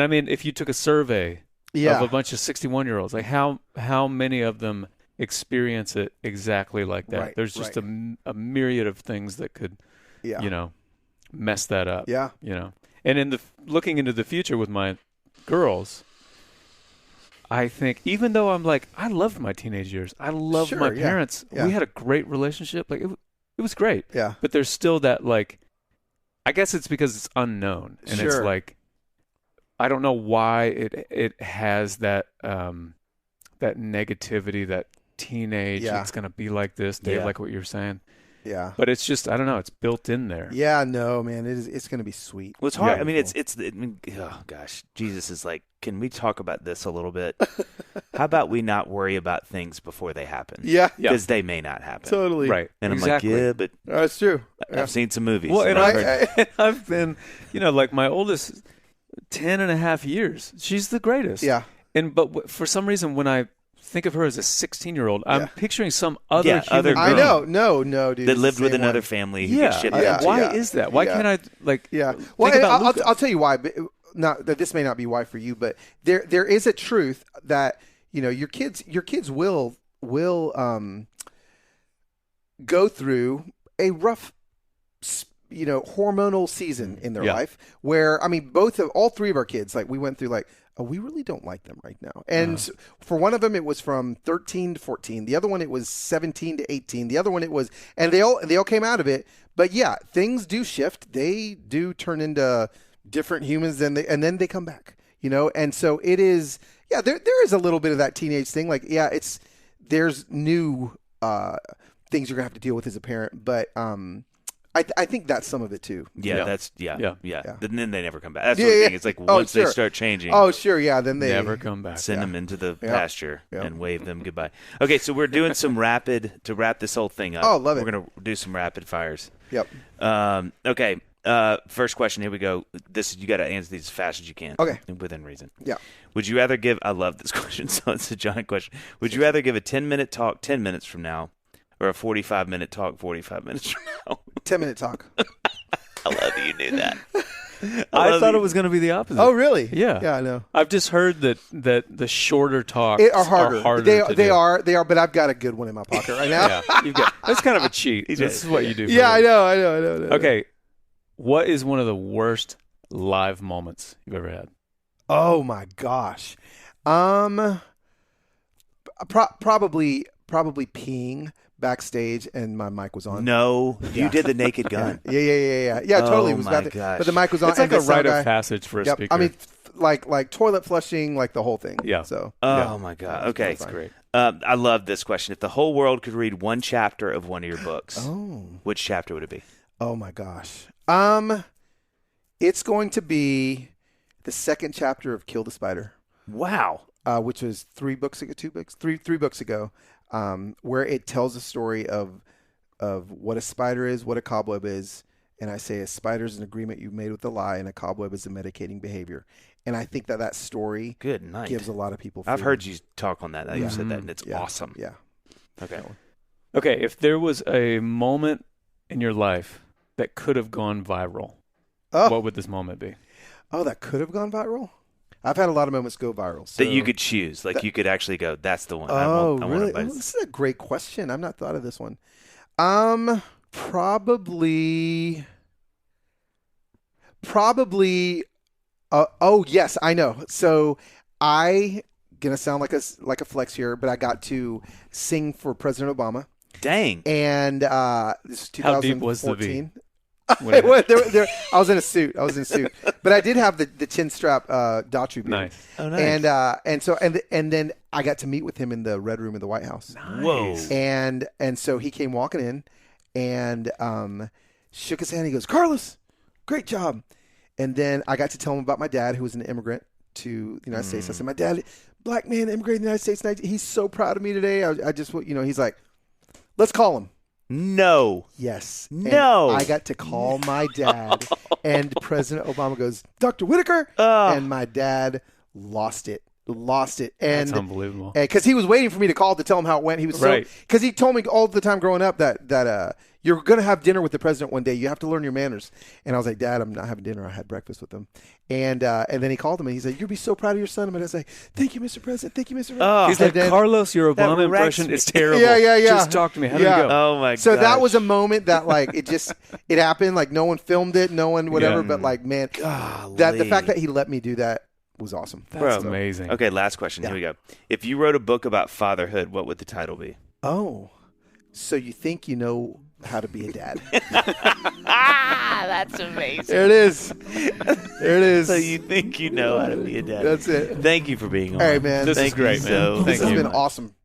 I mean, if you took a survey of a bunch of 61-year-olds, like how many of them experience it exactly like that? Right, There's just a myriad of things that could, you know, mess that up. Yeah. You know, and looking into the future with my girls, I think even though I'm like, I loved my teenage years, I loved my parents. Yeah. We had a great relationship. Like it was great. Yeah. But there's still that, like, I guess it's because it's unknown, and it's like, I don't know why it has that that negativity, that teenage. It's gonna be like this, Dave, like what you're saying. Yeah. But it's just, I don't know, it's built in there. Yeah, no, man, it's going to be sweet. Well, it's hard. I mean, oh gosh, Jesus is like, can we talk about this a little bit? How about we not worry about things before they happen? Yeah. Because they may not happen. Totally. Right. And I'm like, but that's true. I've seen some movies. Well, and I've been, you know, like my oldest, 10.5 years. She's the greatest. Yeah. But for some reason, when I think of her as a 16-year-old, I'm picturing some other human other girl. I know. No, dude. That lived with another family who gets shipped out. Why is that? Why can't I, Yeah. think Well, about Luca? I'll tell you why. But not that this may not be why for you, but there is a truth that, your kids will go through a rough, hormonal season in their life where, all three of our kids, like we went through we really don't like them right now. And for one of them, it was from 13 to 14. The other one, it was 17 to 18. The other one, it was, and they all came out of it. But yeah, things do shift. They do turn into different humans and then they come back, And so it is, there is a little bit of that teenage thing. There's new things you're gonna have to deal with as a parent. But I think that's some of it too. Yeah. Then they never come back. That's the thing. It's like once they start changing. Oh, sure. Yeah. Then they never come back. Send them into the pasture and wave them goodbye. Okay. So we're doing some to wrap this whole thing up. Oh, love it. We're going to do some rapid fires. Yep. Okay. First question. Here we go. You got to answer these as fast as you can. Okay. Within reason. Yeah. Would you rather give, I love this question. So it's a giant question. Would you rather give a 10-minute talk 10 minutes from now, or a 45-minute talk 45 minutes from now? 10-minute talk. I love that you knew that. I thought it was going to be the opposite. Oh, really? Yeah. Yeah, I know. I've just heard that the shorter talks are harder. They are, but I've got a good one in my pocket right now. That's kind of a cheat. This is what you do. Yeah, I know. Okay. What is one of the worst live moments you've ever had? Oh my gosh. Probably peeing backstage and my mic was on. No, you did the Naked Gun. Yeah, totally. Oh, it was my gosh. But the mic was on. It's like a rite of passage for a speaker. Like toilet flushing, like the whole thing. Yeah. So. Oh my God. Okay, that's great. I love this question. If the whole world could read one chapter of one of your books, which chapter would it be? Oh my gosh. It's going to be the second chapter of Kill the Spider. Wow. Which was 3 books ago, 2 books, 3 books ago, where it tells a story of what a spider is, what a cobweb is, and I say a spider is an agreement you've made with the lie, and a cobweb is a medicating behavior. And I think that story gives a lot of people freedom. I've heard you talk on that. You said that, and it's awesome. Yeah. Okay, if there was a moment in your life that could have gone viral, what would this moment be? Oh, that could have gone viral? I've had a lot of moments go viral. So that you could choose. You could actually go, that's the one. Really? This is a great question. I've not thought of this one. Probably. Yes, I know. So I gonna sound like a flex here, but I got to sing for President Obama. Dang. And this is 2014. How deep was the V? I was in a suit. But I did have the chin strap Daughtry beard. Nice. Oh, nice. And then I got to meet with him in the Red Room of the White House. Nice. Whoa. And so he came walking in and shook his hand. He goes, "Carlos, great job." And then I got to tell him about my dad, who was an immigrant to the United States. I said, "My dad, black man, immigrated to the United States. He's so proud of me today." I just, he's like, "Let's call him." No. Yes. No. And I got to call my dad, and President Obama goes, "Dr. Whittaker," and my dad lost it. And that's unbelievable. Because he was waiting for me to call to tell him how it went. He was because he told me all the time growing up that you're going to have dinner with the president one day. You have to learn your manners. And I was like, "Dad, I'm not having dinner. I had breakfast with him." And then he called him and he said, "You'll be so proud of your son." And I was like, "Thank you, Mr. President. Thank you, Mr. President." He's like, "Carlos, your Obama impression is terrible. Yeah. Just talk to me. How did it go?" Oh my god. So that was a moment that it happened. Like no one filmed it, no one whatever. But man, the fact that he let me do that was awesome. That's amazing. Okay, last question. Here we go. If you wrote a book about fatherhood, what would the title be? Oh, so you think you know how to be a dad? That's amazing. There it is. So you think you know how to be a dad? That's it. Thank you for being on. All right, man. This is great, man. This has been awesome.